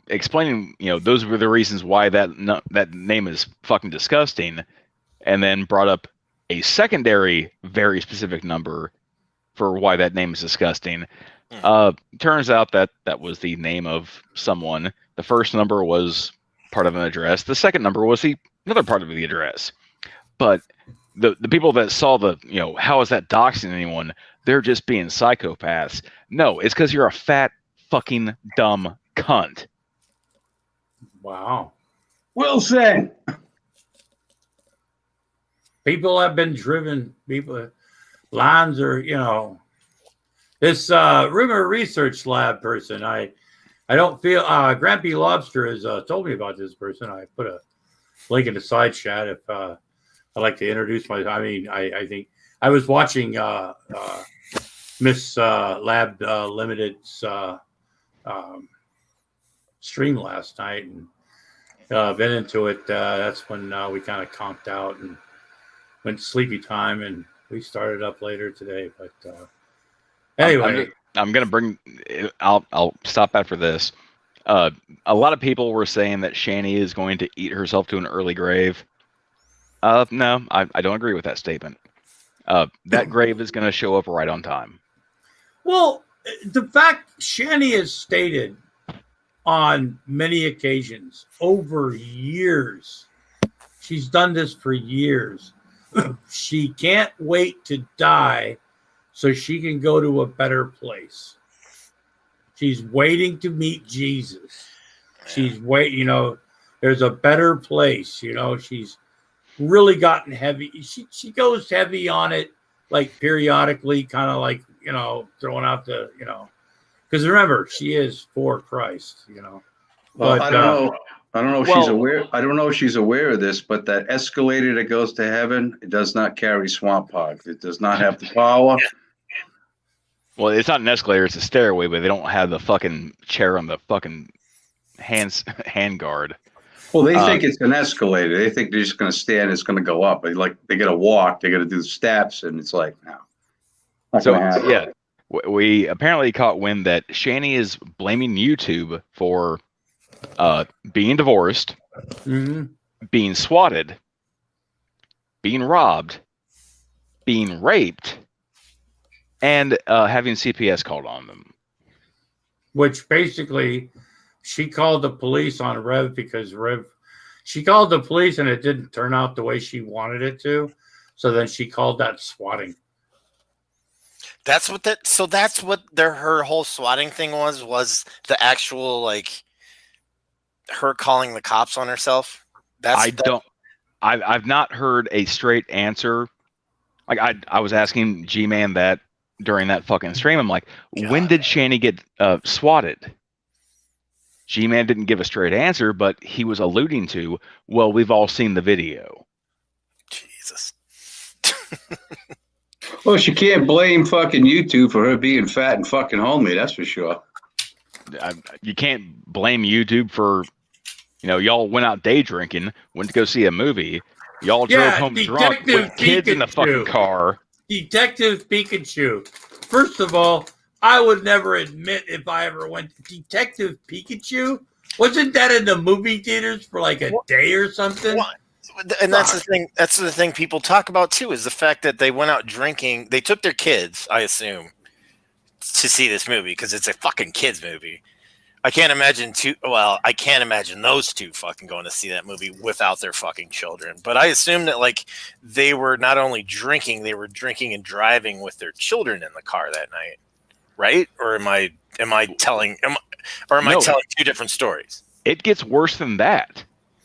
explaining those were the reasons why that name is fucking disgusting, and then brought up a secondary, very specific number for why that name is disgusting. Turns out that was the name of someone. The first number was part of an address. The second number was another part of the address. But the people that saw how is that doxing anyone? They're just being psychopaths. No, it's because you're a fat fucking dumb cunt. Wow. Wilson. People have been driven. Lines are, this rumor research lab person. I don't feel. Grampy Lobster has told me about this person. I put a link in the side chat if I'd like to introduce myself. I mean, I think I was watching Miss Lab Limited's stream last night and been into it. That's when we kind of conked out and went sleepy time, and we started up later today. But anyway, I'm gonna bring. I'll stop after this. A lot of people were saying that Shani is going to eat herself to an early grave. No, I don't agree with that statement. That grave is going to show up right on time. Well, the fact Shani has stated on many occasions over years, she's done this for years. She can't wait to die so she can go to a better place. She's waiting to meet Jesus. She's there's a better place. She's really gotten heavy. She goes heavy on it, like periodically, kind of like, throwing out the, because remember, she is for Christ, Well, But, I don't know. I don't know if she's aware. I don't know if she's aware of this, but that escalator that goes to heaven, it does not carry swamp hogs. It does not have the power. Well, it's not an escalator; it's a stairway, but they don't have the fucking chair on the fucking hand guard. Well, they think it's an escalator. They think they're just going to stand. It's going to go up. They got to walk. They got to do the steps, and it's like no. So yeah, we apparently caught wind that Shani is blaming YouTube for being divorced, being swatted, being robbed, being raped, and having CPS called on them. which basically she called the police on Rev because she called the police and it didn't turn out the way she wanted it to. So then she called that swatting. That's what her whole swatting thing was the actual, her calling the cops on herself. I've not heard a straight answer. I was asking G-Man that during that fucking stream. I'm like, God, when did Shani get swatted? G-Man didn't give a straight answer, but he was alluding to, well, we've all seen the video. Jesus. Well, she can't blame fucking YouTube for her being fat and fucking homely, that's for sure. You can't blame YouTube for, y'all went out day drinking, went to go see a movie, y'all drove home drunk with kids in the fucking car. Detective Pikachu. First of all, I would never admit if I ever went to Detective Pikachu. Wasn't that in the movie theaters for like a day or something? What? And that's the thing. That's the thing people talk about too, is the fact that they went out drinking. They took their kids, I assume, to see this movie because it's a fucking kids movie. I can't imagine I can't imagine those two fucking going to see that movie without their fucking children. But I assume that they were not only drinking, they were drinking and driving with their children in the car that night, right? Or am I telling two different stories? It gets worse than that.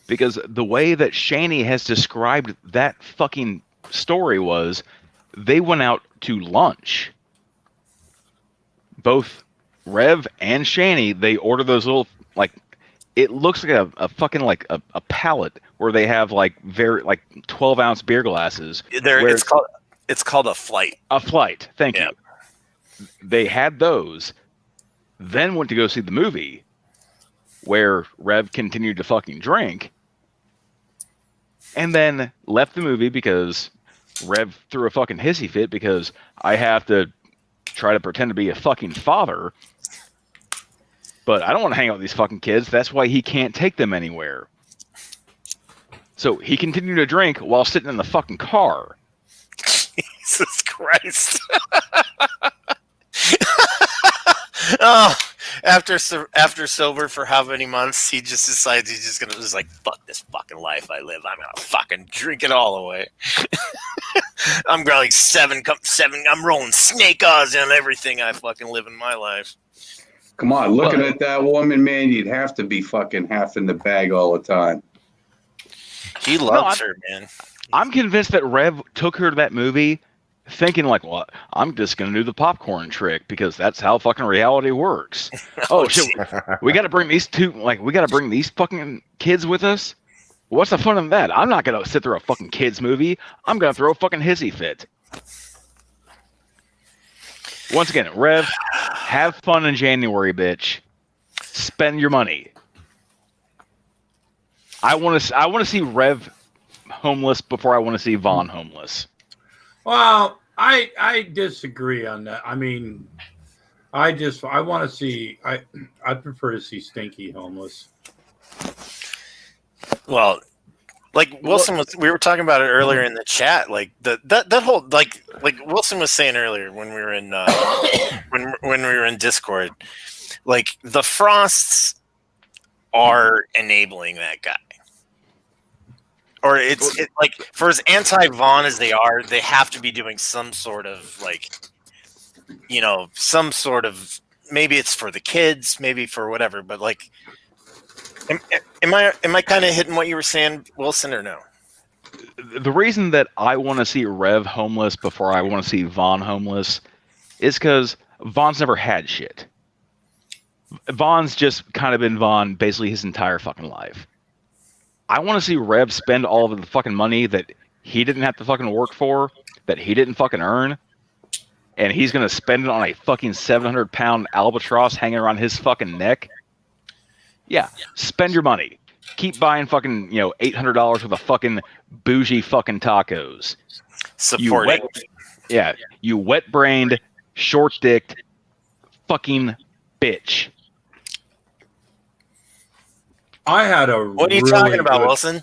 Because the way that Shani has described that fucking story was, they went out to lunch. Both Rev and Shani, they order those little, it looks like a fucking a pallet where they have very 12-ounce beer glasses. It's called a flight. A flight. Thank you. They had those, then went to go see the movie, where Rev continued to fucking drink, and then left the movie because Rev threw a fucking hissy fit because I have to try to pretend to be a fucking father, but I don't want to hang out with these fucking kids. That's why he can't take them anywhere. So he continued to drink while sitting in the fucking car. Christ. Oh, after sober for how many months, he just decides he's just gonna just like, fuck this fucking life I live. I'm gonna fucking drink it all away. I'm growing seven. I'm rolling snake eyes on everything I fucking live in my life. Come on, looking at that woman, man, you'd have to be fucking half in the bag all the time. He loves her, man. I'm convinced that Rev took her to that movie thinking like, well, I'm just going to do the popcorn trick because that's how fucking reality works. Oh, shit. We got to bring these fucking kids with us. What's the fun in that? I'm not going to sit through a fucking kids movie. I'm going to throw a fucking hissy fit. Once again, Rev, have fun in January, bitch. Spend your money. I want to see Rev homeless before I want to see Vaughn homeless. Well, I disagree on that. I mean, I want to see. I prefer to see Stinky homeless. Well, like Wilson was, we were talking about it earlier in the chat. Like that whole like Wilson was saying earlier when we were in when we were in Discord, like the Frosts are enabling that guy. Or it's like for as anti-Vaughn as they are, they have to be doing some sort of like, some sort of, maybe it's for the kids, maybe for whatever. But like, am I kind of hitting what you were saying, Wilson, or no? The reason that I want to see Rev homeless before I want to see Vaughn homeless is because Vaughn's never had shit. Vaughn's just kind of been Vaughn basically his entire fucking life. I want to see Rev spend all of the fucking money that he didn't have to fucking work for, that he didn't fucking earn, and he's going to spend it on a fucking 700-pound albatross hanging around his fucking neck. Yeah, spend your money. Keep buying fucking, $800 worth of fucking bougie fucking tacos. Supporting. You wet-brained, short-dicked fucking bitch. I had a. What are you talking about, Wilson?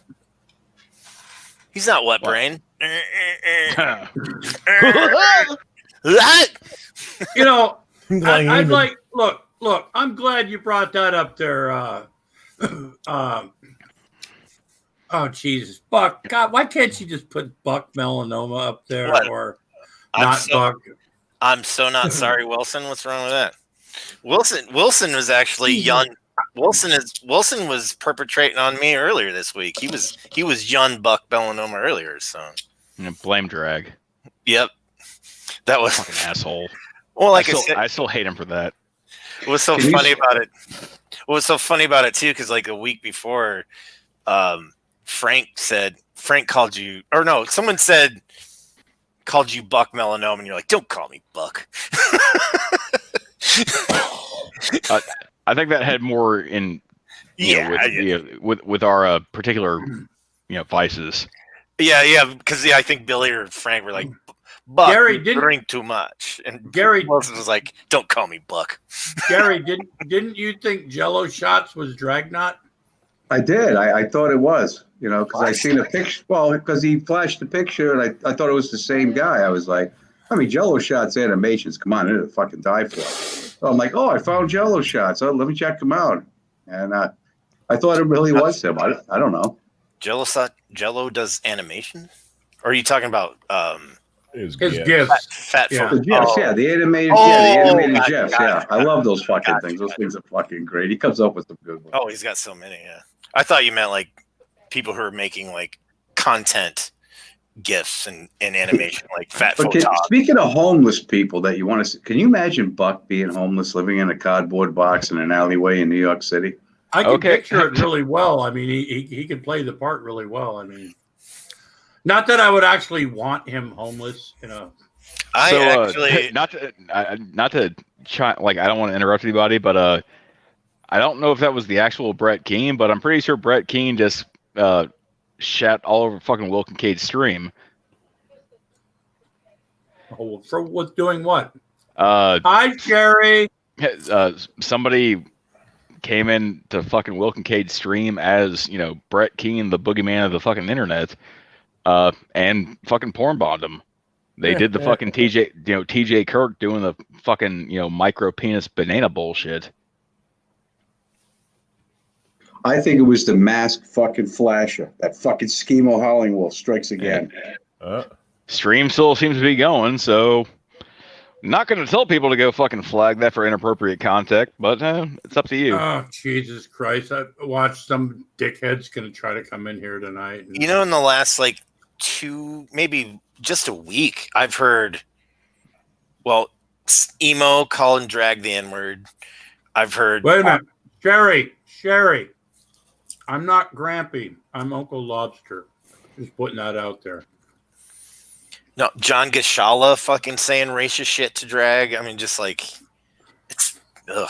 He's not wet brain. I'd like look. I'm glad you brought that up there. Oh Jesus, Buck! God, why can't you just put Buck Melanoma up there or Buck? I'm so not sorry, Wilson. What's wrong with that? Wilson was actually young. Wilson was perpetrating on me earlier this week. He was young Buck Melanoma earlier, so blame drag. Yep, that was fucking asshole. Well, I still hate him for that. What's so funny about it? What's so funny about it too? Because like a week before, Frank called you, or no, someone called you Buck Melanoma, and you're like, don't call me Buck. I think that had more in with our particular vices. Yeah, because I think Billy or Frank were like, Buck, Gary didn't drink too much, and Gary Wilson was like, don't call me Buck. Gary, didn't you think Jello shots was Dragnet? I did. I thought it was, because I seen a picture. Well, because he flashed the picture, and I thought it was the same guy. I was like, Jello shots animations. Come on, they're to fucking die for. So I'm like, I found Jello shots. Oh, let me check them out. And I thought it really was him. I don't know. Jello does animation? Or are you talking about his gifs? Fat the gifs, the animated gifs. Yeah, I love those fucking things. Those things are fucking great. He comes up with some good ones. Oh, he's got so many. Yeah, I thought you meant like people who are making like content. GIFs and animation like fat speaking of homeless people that you want to see, can you imagine Buck being homeless, living in a cardboard box in an alleyway in New York City? I can picture it really well. I mean, he can play the part really well. I mean, not that I would actually want him homeless, not to try, like, I don't want to interrupt anybody, but I don't know if that was the actual Brett Keane, but I'm pretty sure Brett Keane just shat all over fucking Will Kincaid's stream. Oh, for what? Doing what? Hi, Jerry. Somebody came in to fucking Will Kincaid's stream as Brett Keane, the boogeyman of the fucking internet, and fucking porn bombed him. They did the fucking TJ Kirk doing the fucking, micro penis banana bullshit. I think it was the masked fucking flasher. That fucking Schemo Hollingworth strikes again. Stream still seems to be going, so not going to tell people to go fucking flag that for inappropriate content, but it's up to you. Oh, Jesus Christ. I watched some dickheads going to try to come in here tonight. In the last, like, 2, maybe just a week, I've heard, emo call and drag the N-word. I've heard... Wait a minute. Sherry. I'm not Grampy. I'm Uncle Lobster. Just putting that out there. No, John Gashala fucking saying racist shit to drag. I mean, just like, it's, ugh.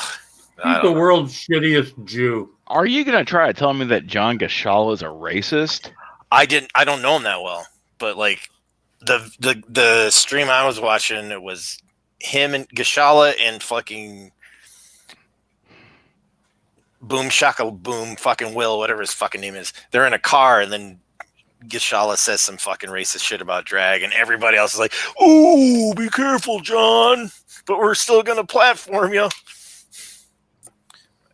He's the world's shittiest Jew. Are you going to try to tell me that John Gashala is a racist? I don't know him that well, but like the stream I was watching, it was him and Gashala and fucking Boom Shaka Boom fucking Will, whatever his fucking name is. They're in a car, and then Gashala says some fucking racist shit about drag, and everybody else is like, "Ooh, be careful, John, but we're still gonna platform you."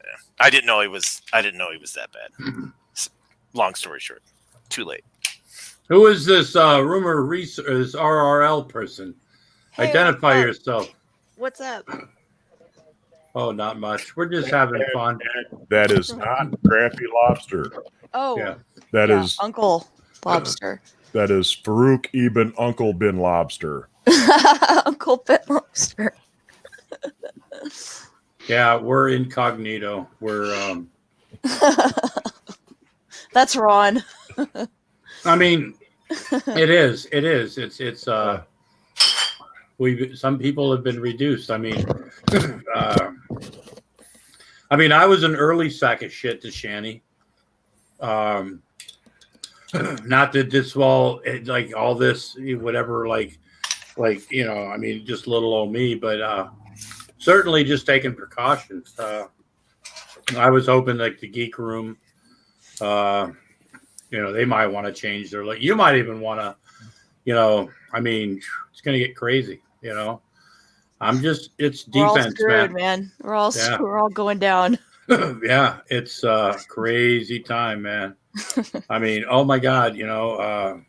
Yeah. I didn't know he was that bad. Long story short, too late. Who is this rumor this RRL person? Hey, Identify yourself. What's up? Oh, not much. We're just having fun. That is not Grampy Lobster. Oh, Yeah. That is Uncle Lobster. That is Farouk Ibn Uncle Bin Lobster. Uncle Bin Lobster. Yeah, we're incognito. We're That's Ron. I mean, it is. It's some people have been reduced. I mean, I was an early sack of shit to Shanny. Not that this all like all this whatever just little old me, but certainly just taking precautions. I was hoping like the geek room, they might want to change their you might even want to, it's going to get crazy, it's defense, we're all screwed, man. We're all going down. Yeah, it's a crazy time, man. I mean, oh my God, and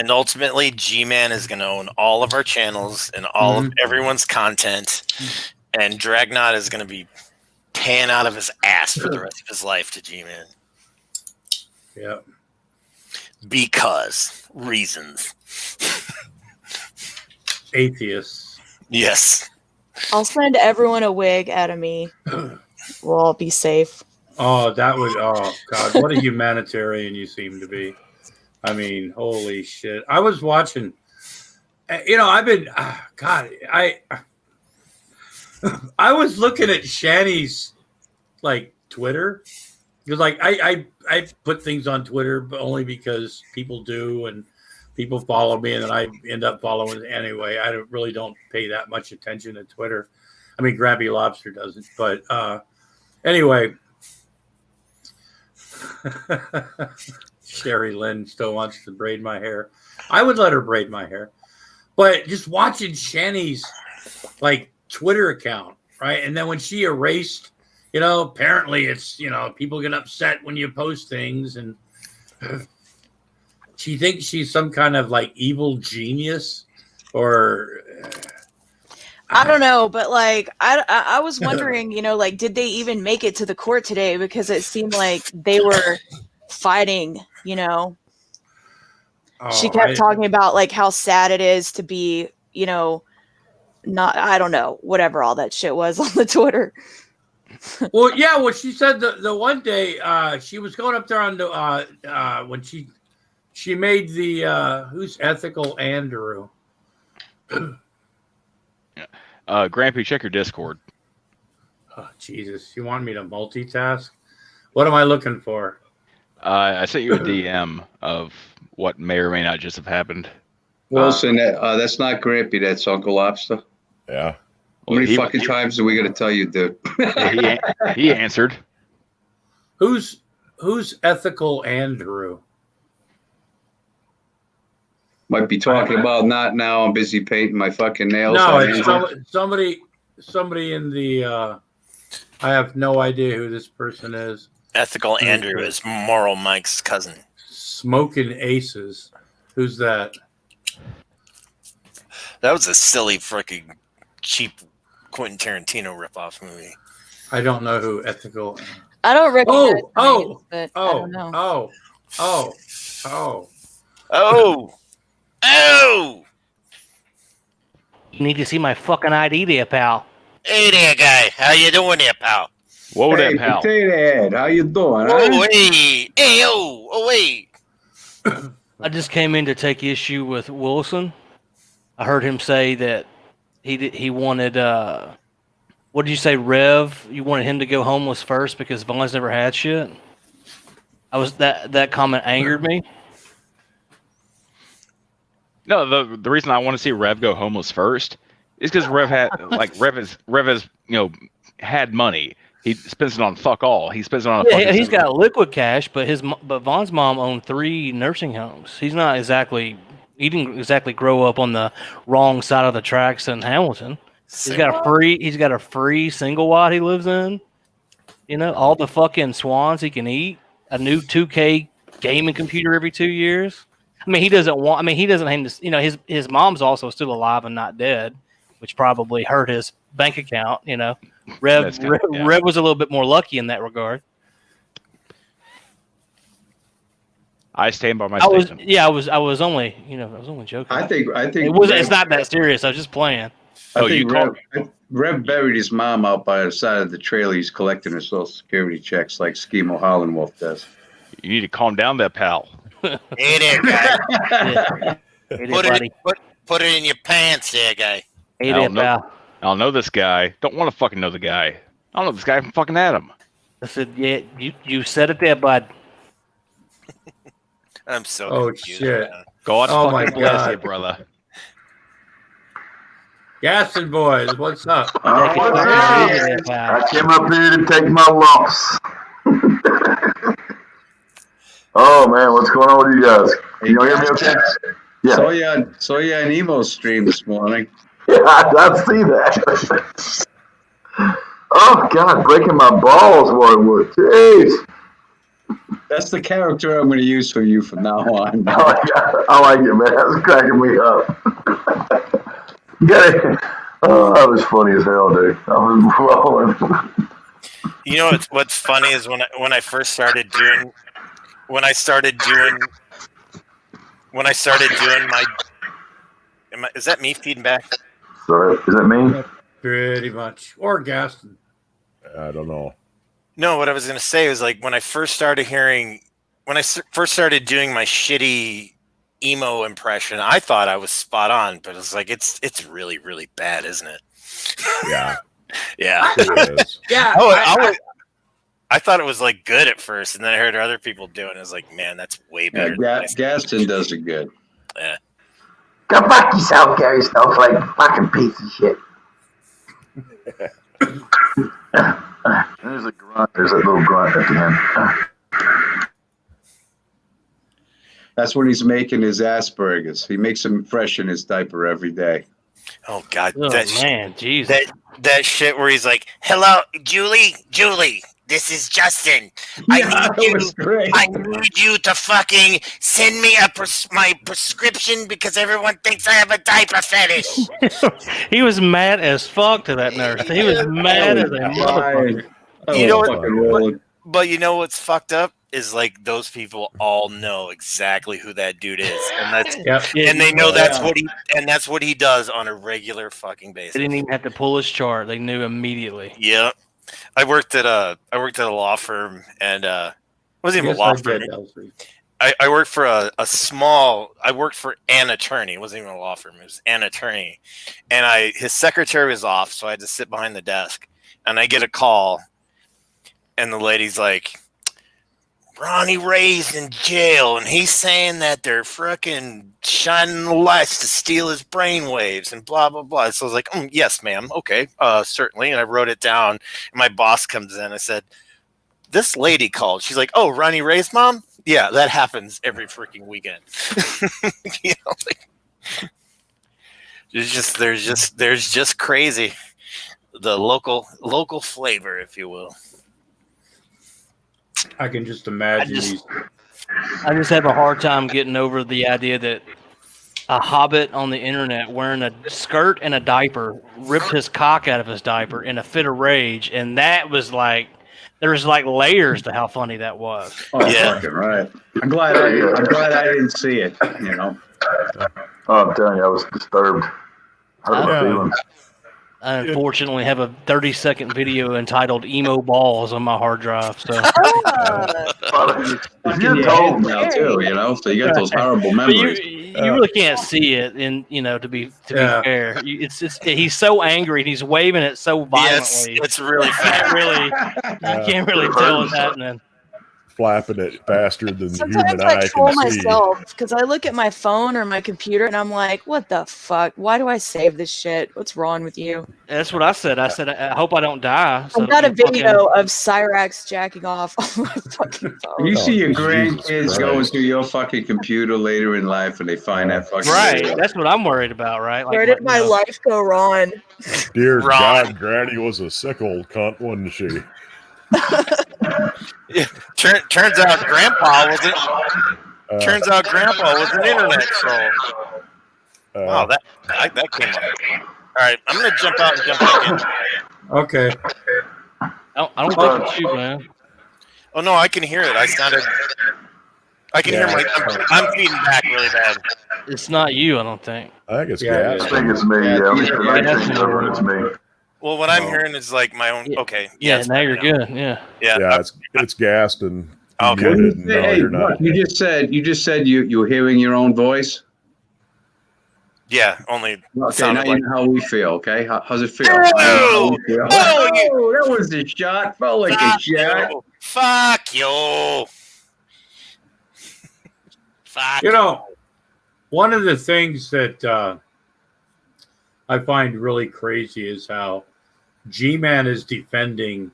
ultimately, G-Man is going to own all of our channels and all of everyone's content, and Dragnot is going to be paying out of his ass for the rest of his life to G-Man. Yeah. Because reasons. Atheists. Yes. I'll send everyone a wig out of me. We'll all be safe. Oh, oh God, what a humanitarian you seem to be. I mean, holy shit. I was watching, I've been, God, I was looking at Shanny's Twitter. Because I put things on Twitter but only because people do and people follow me and then I end up following anyway. I really don't pay that much attention to Twitter. I mean, Grabby Lobster doesn't, but anyway. Sherry Lynn still wants to braid my hair. I would let her braid my hair, but just watching Shanny's Twitter account, right? And then when she erased. Apparently it's, people get upset when you post things and she thinks she's some kind of evil genius or I don't know, but I was wondering, did they even make it to the court today? Because it seemed like they were fighting, Oh, she kept talking about how sad it is to be, not, I don't know, whatever all that shit was on the Twitter. Well, yeah. Well, she said the one day she was going up there on the when she made the who's ethical Andrew. Grampy, check your Discord. Oh, Jesus, you want me to multitask? What am I looking for? I sent you a DM of what may or may not just have happened. Wilson, that's not Grampy. That's Uncle Lobster. Yeah. How many fucking times are we going to tell you, dude? He answered. Who's ethical Andrew? Might be talking about not now. I'm busy painting my fucking nails. No, That it's Andrew? somebody in the. I have no idea who this person is. Ethical Andrew is Moral Mike's cousin. Smoking Aces. Who's that? That was a silly, freaking cheap Quentin Tarantino ripoff movie. I don't know who Ethical. I don't recognize names, oh, but I don't know. Oh. Oh! You need to see my fucking ID there, pal. Hey there, guy. How you doing there, pal? Whoa Hey, there, pal. potato head, how you doing? Oh, Huh? hey. Hey, oh, wait. I just came in to take issue with Wilson. I heard him say that he wanted what did you say, Rev? You wanted him to go homeless first because Vaughn's never had shit. That comment angered me. No, the reason I want to see Rev go homeless first is because Rev has had money. He spends it on fuck all. He spends it on. Yeah, he's got liquid cash, but Vaughn's mom owned 3 nursing homes. He didn't exactly grow up on the wrong side of the tracks in Hamilton. He's got a free single wide he lives in. All the fucking swans he can eat. A new 2K gaming computer every 2 years. I mean, he doesn't his mom's also still alive and not dead, which probably hurt his bank account. Rev was a little bit more lucky in that regard. I stand by my statement. I was only joking. I think It's not that serious. I was just playing. I think Rev buried his mom out by the side of the trailer. He's collecting her Social Security checks like Schemo Hollandwolf does. You need to calm down, there, pal. Hey there, guy. Hey there, buddy. Put it in your pants there, guy. Hey there, pal. I don't know this guy. Don't want to fucking know the guy. I don't know this guy from fucking Adam. I said, yeah, you said it there, bud. I'm so confused. Shit. Man. God My fucking bless God. you, brother. Gaston boys, what's up? Hey there, pal. I came up here to take my lumps. Oh man, what's going on with you guys? Can you hear me okay? Yeah. Saw you on Emo's stream this morning. Yeah, I see that. Oh God, breaking my balls, Warwood. Jeez. That's the character I'm going to use for you from now on. I like it, man. That's cracking me up. Oh, that was funny as hell, dude. I was rolling. You know what's funny is when I started doing my is that me feeding back? Sorry, is that me? Pretty much. Or Gaston. I don't know. No, what I was going to say was like when I first started doing my shitty emo impression, I thought I was spot on, but it's like it's really, really bad, isn't it? Yeah. Yeah. It is. Yeah. I thought it was like good at first, and then I heard other people do it, and I was like, man, that's way better. Gaston does it good. Yeah. Go fuck yourself, Gary Snowflake. Fucking piece of shit. There's a grunt. There's a little grunt at the end. That's when he's making his Asperger's. He makes them fresh in his diaper every day. Oh God, Oh, man, Jesus. that shit where he's like, "Hello, Julie, this is Justin. I need you to fucking send me my prescription because everyone thinks I have a diaper fetish." He was mad as fuck to that nurse. He was mad as a motherfucker. You know what? But you know what's fucked up is like those people all know exactly who that dude is, and that's and they know that's what he does on a regular fucking basis. They didn't even have to pull his chart; they knew immediately. Yeah, I worked at a law firm, and it wasn't even a law firm. I worked for I worked for an attorney. It wasn't even a law firm. It was an attorney, and his secretary was off, so I had to sit behind the desk, and I get a call, and the lady's like, Ronnie Ray's in jail, and he's saying that they're freaking shining the lights to steal his brainwaves and blah, blah, blah. So I was like, yes, ma'am. Okay, certainly. And I wrote it down. And my boss comes in. I said, this lady called. She's like, oh, Ronnie Ray's mom? Yeah, that happens every freaking weekend. You know, like, there's just crazy. The local flavor, if you will. I can just imagine these. I just have a hard time getting over the idea that a hobbit on the internet wearing a skirt and a diaper ripped his cock out of his diaper in a fit of rage, and that was like there's like layers to how funny that was. Oh, Yeah. fucking right. I'm glad I didn't see it. You know. Oh, I'm telling you, I was disturbed. Hurt my Yeah. feelings. I unfortunately have a 30-second video entitled "Emo Balls" on my hard drive. So, It's in your head now too, you know. So you got those horrible but memories. you really can't see it, and to be fair, he's so angry and he's waving it so violently. Yes, it's really fast. You can't really tell what's happening. Flapping it faster than the Sometimes human I eye troll can see. myself because I look at my phone or my computer and I'm like, what the fuck? Why do I save this shit? What's wrong with you? That's what I said. I said I hope I don't die. So I've got a you fucking- video of Cyrax jacking off on my fucking phone. You see your Jesus grandkids Christ. going through your fucking computer later in life and they find that fucking Right. video. That's what I'm worried about. Right. Where did my life go wrong? Dear Ron. God, Granny was a sick old cunt, wasn't she? Turns out Grandpa wasn't. Turns out Grandpa was an internet troll. Wow, that came up. All right, I'm gonna jump out and jump back in. Okay. I don't think it's you, man. Oh no, I can hear it. I can hear my. I'm feeding back really bad. It's not you. I don't think. I think it's Yeah, gas. I think it's me. Yeah, I think it's me. Well, what I'm hearing is like my own. Okay. Yeah. it's Now better you're good. Yeah. Yeah. It's gassed and Okay. muted, and no, Hey, you're not. look, you just said you were hearing your own voice. Yeah. Only. Okay, sounded now like. you know how we feel. Okay, how's it feel? Oh! Oh, Oh, that was a shot. Felt like a Fuck shot. you. Fuck you. Fuck. You know, one of the things that I find really crazy is how G-Man is defending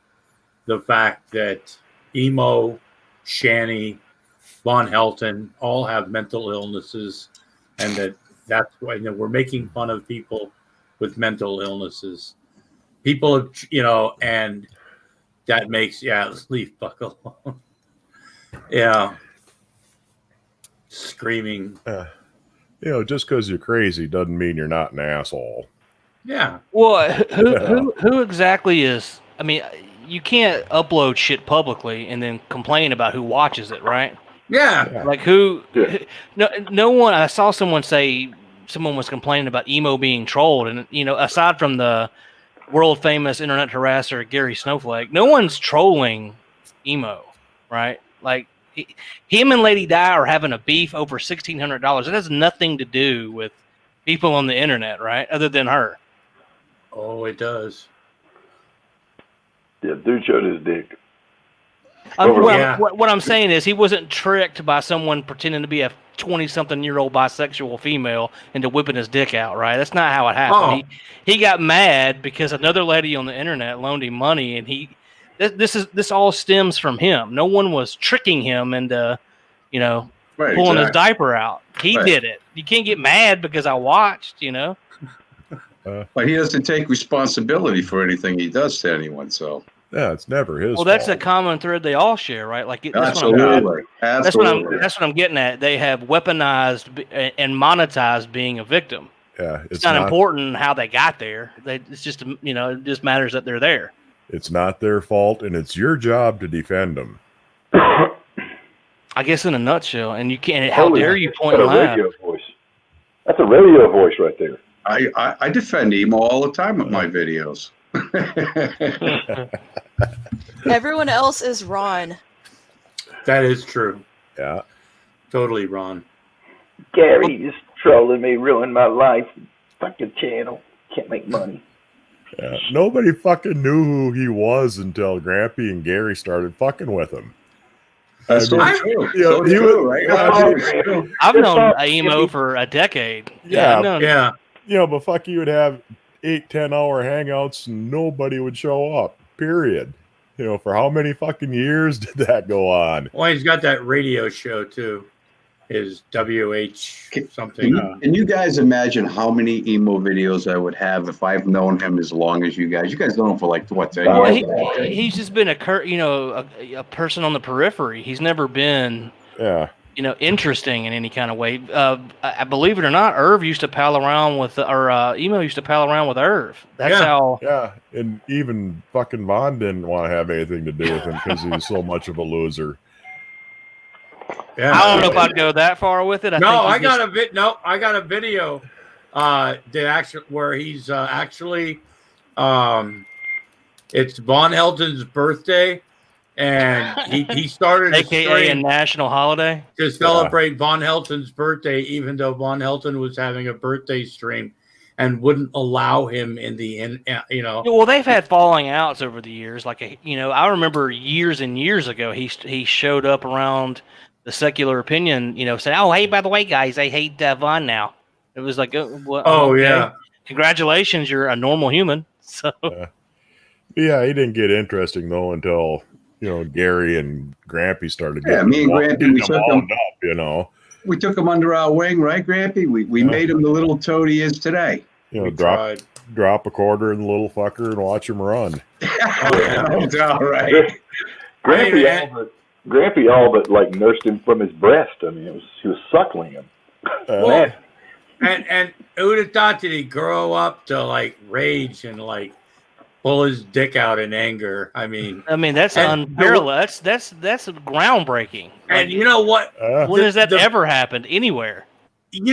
the fact that Emo, Shanny, Von Helton all have mental illnesses, and that's why we're making fun of people with mental illnesses. People, and that makes leave fuck alone. Yeah. Screaming. Just because you're crazy doesn't mean you're not an asshole. Yeah. Well, who exactly is? I mean, you can't upload shit publicly and then complain about who watches it, right? Yeah. Like who? No one. I saw someone say someone was complaining about Emo being trolled, and aside from the world famous internet harasser Gary Snowflake, no one's trolling Emo, right? Like him and Lady Di are having a beef over $1,600. It has nothing to do with people on the internet, right? Other than her. Oh, it does. Yeah, dude showed his dick. What I'm saying is he wasn't tricked by someone pretending to be a 20-something-year-old bisexual female into whipping his dick out, right? That's not how it happened. Oh. He got mad because another lady on the internet loaned him money, and this all stems from him. No one was tricking him into, pulling his diaper out. He did it. You can't get mad because I watched, But he doesn't take responsibility for anything he does to anyone. So Yeah, it's never his. Well, that's a fault. common thread they all share, right? Like that's absolutely, that's what I'm getting at. They have weaponized and monetized being a victim. Yeah, It's not important how they got there. It's just it just matters that they're there. It's not their fault, and it's your job to defend them. I guess in a nutshell, and you can't. How dare you point and laugh? Radio voice. That's a radio voice right there. I defend Emo all the time with my videos. Everyone else is Ron. That is true. Yeah. Totally, Ron. Gary is trolling me, ruined my life. Fucking channel. Can't make money. Yeah. Nobody fucking knew who he was until Grampy and Gary started fucking with him. That's so true. So true, right? I've known Emo for a decade. Yeah. But fuck, you would have 8-10 hour hangouts and nobody would show up. Period. For how many fucking years did that go on? Well, he's got that radio show too. His WH something. Can you guys imagine how many emo videos I would have if I've known him as long as you guys? You guys know him for like what, 10 Well, years? he's just been a person on the periphery. He's never been, interesting in any kind of way. I believe it or not, Irv used to pal around with, Emo used to pal around with Irv. That's how. Yeah, and even fucking Vaughn didn't want to have anything to do with him because he's so much of a loser. Yeah. I don't know if I'd go that far with it. I got a video where he's actually it's Von Helton's birthday, and he started AKA a national holiday to celebrate Von Helton's birthday, even though Von Helton was having a birthday stream and wouldn't allow him in the Well, they've had falling outs over the years. Like I remember years and years ago, he showed up around the Secular Opinion, said, "Oh, hey, by the way, guys, I hate Vaughn now." It was like, okay. Congratulations, you're a normal human. So, yeah, he didn't get interesting though until Gary and Grampy started. Me and Grampy, we took him up. We took him under our wing, right, Grampy? We made him the little toad he is today. Drop a quarter in the little fucker and watch him run. That's all right. Grampy all but like nursed him from his breast. I mean, he was suckling him. And who'd have thought that he'd grow up to like rage and like pull his dick out in anger? I mean that's unparalleled. That's groundbreaking. And you know what? When has that ever happened anywhere? And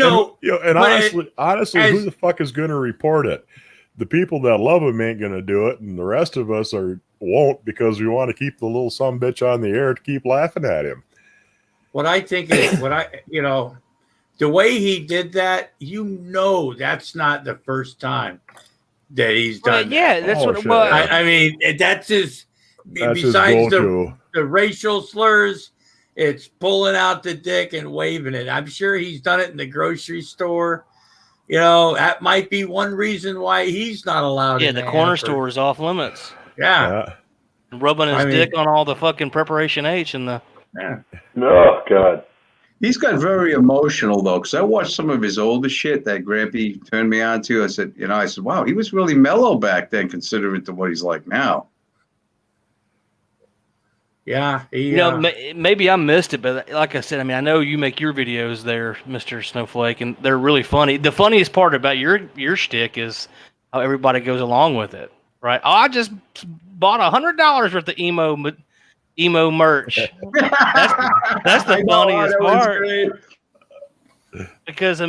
honestly, who the fuck is going to report it? The people that love him ain't going to do it, and the rest of us won't because we want to keep the little sumbitch on the air to keep laughing at him. What I think is the way he did that, that's not the first time that he's done. Yeah, that. that's what it was. I mean, that's besides the racial slurs, it's pulling out the dick and waving it. I'm sure he's done it in the grocery store. That might be one reason why he's not allowed. Yeah, the corner store is off limits. Yeah. Rubbing his dick on all the fucking preparation H and the. Yeah. Oh God. He's got very emotional though, because I watched some of his older shit that Grampy turned me on to. I said, wow, he was really mellow back then, considering to what he's like now. Yeah, maybe I missed it, but like I said, I know you make your videos there, Mr. Snowflake, and they're really funny. The funniest part about your shtick is how everybody goes along with it, right? Oh, I just bought $100 worth of emo merch. That's the funniest part. Because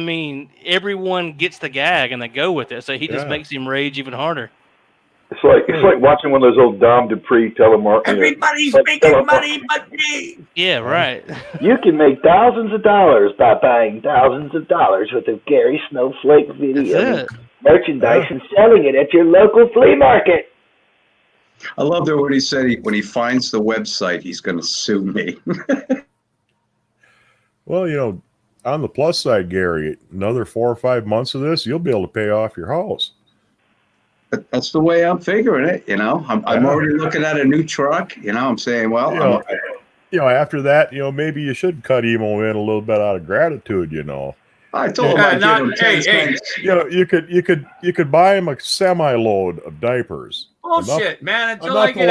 everyone gets the gag and they go with it, so he just makes him rage even harder. It's like watching one of those old Dom Dupree telemarketers. Everybody's making money but me. Yeah, right. You can make thousands of dollars by buying thousands of dollars worth of Gary Snowflake video merchandise and selling it at your local flea market. I love that what he said. When he finds the website, he's going to sue me. Well, on the plus side, Gary, another 4 or 5 months of this, you'll be able to pay off your house. That's the way I'm figuring it. I'm already looking at a new truck. I'm saying, well, after that, maybe you should cut Emo in a little bit out of gratitude. I told him I'd give him 10 cents. You could buy him a semi-load of diapers. Bullshit, man! Until I get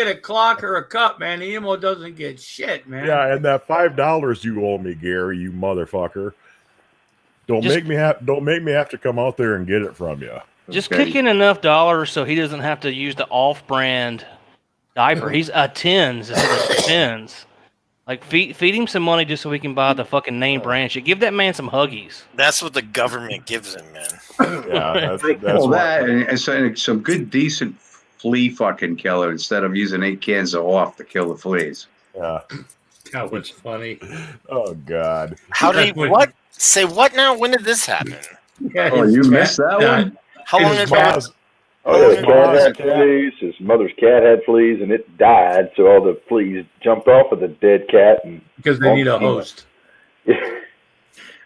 a clock or a cup, man, Emo doesn't get shit, man. Yeah, and that $5 you owe me, Gary, you motherfucker. Don't make me have to come out there and get it from you. Just kick in enough dollars so he doesn't have to use the off-brand diaper. He's a tens instead of tens. Like feed him some money just so he can buy the fucking name brand shit. Give that man some Huggies. That's what the government gives him, man. Yeah, that's that and some good decent flea fucking killer instead of using 8 cans of off to kill the fleas. Yeah, that was funny. Oh God! How did what? Say what now? When did this happen? Yeah, you missed that one. How long ago? His cat had fleas. His mother's cat had fleas, and it died. So all the fleas jumped off of the dead cat, and because they need a host.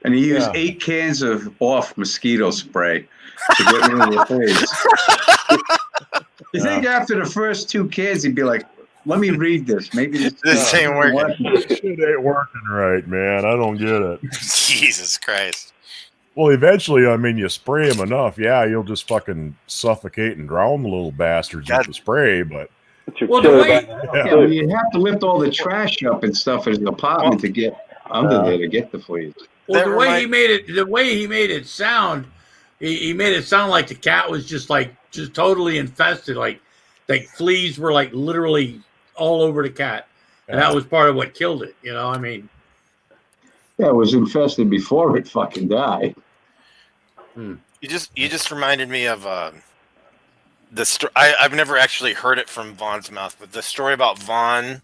And he used 8 cans of off mosquito spray to get rid of the fleas. You think after the first 2 kids, he'd be like, "Let me read this. Maybe This ain't working." It ain't working right, man. I don't get it. Jesus Christ. Well, eventually, I mean, you spray them enough, yeah, you'll just fucking suffocate and drown the little bastards with the spray. But Well, the way but you have to lift all the trash up and stuff in his apartment to get under there to get the fleas. well, the way he made it sound, he made it sound like the cat was just totally infested, like fleas were like literally all over the cat, and that was part of what killed it. You know, I mean, yeah, it was infested before it fucking died. You just reminded me of the story. I've never actually heard it from Vaughn's mouth, but the story about Vaughn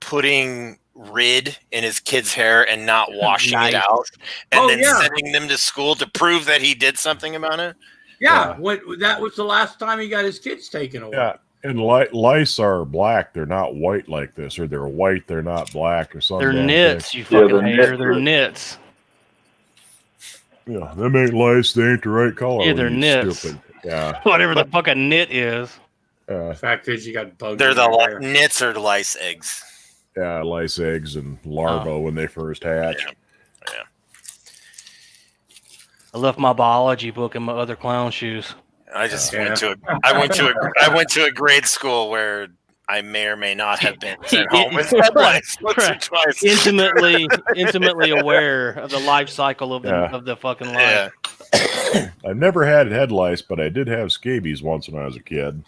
putting Rid in his kid's hair and not washing it out, and then sending them to school to prove that he did something about it. Yeah, that was the last time he got his kids taken away. yeah, and lice are black; they're not white like this, or they're white, they're not black, or something. They're nits, you fucking hater. They're nits. Yeah, them ain't lice. They ain't the right color. Yeah, they're you nits. Stupid. Yeah, Whatever the fuck a nit is. The fact is, you got bugs. They're in your hair. nits or lice eggs. yeah, lice eggs and larvae when they first hatch. Yeah. I left my biology book in my other clown shoes. I just went to a grade school where I may or may not have been sent home with head lice once or twice. Intimately aware of the life cycle of the fucking life. Yeah. I've never had head lice, but I did have scabies once when I was a kid.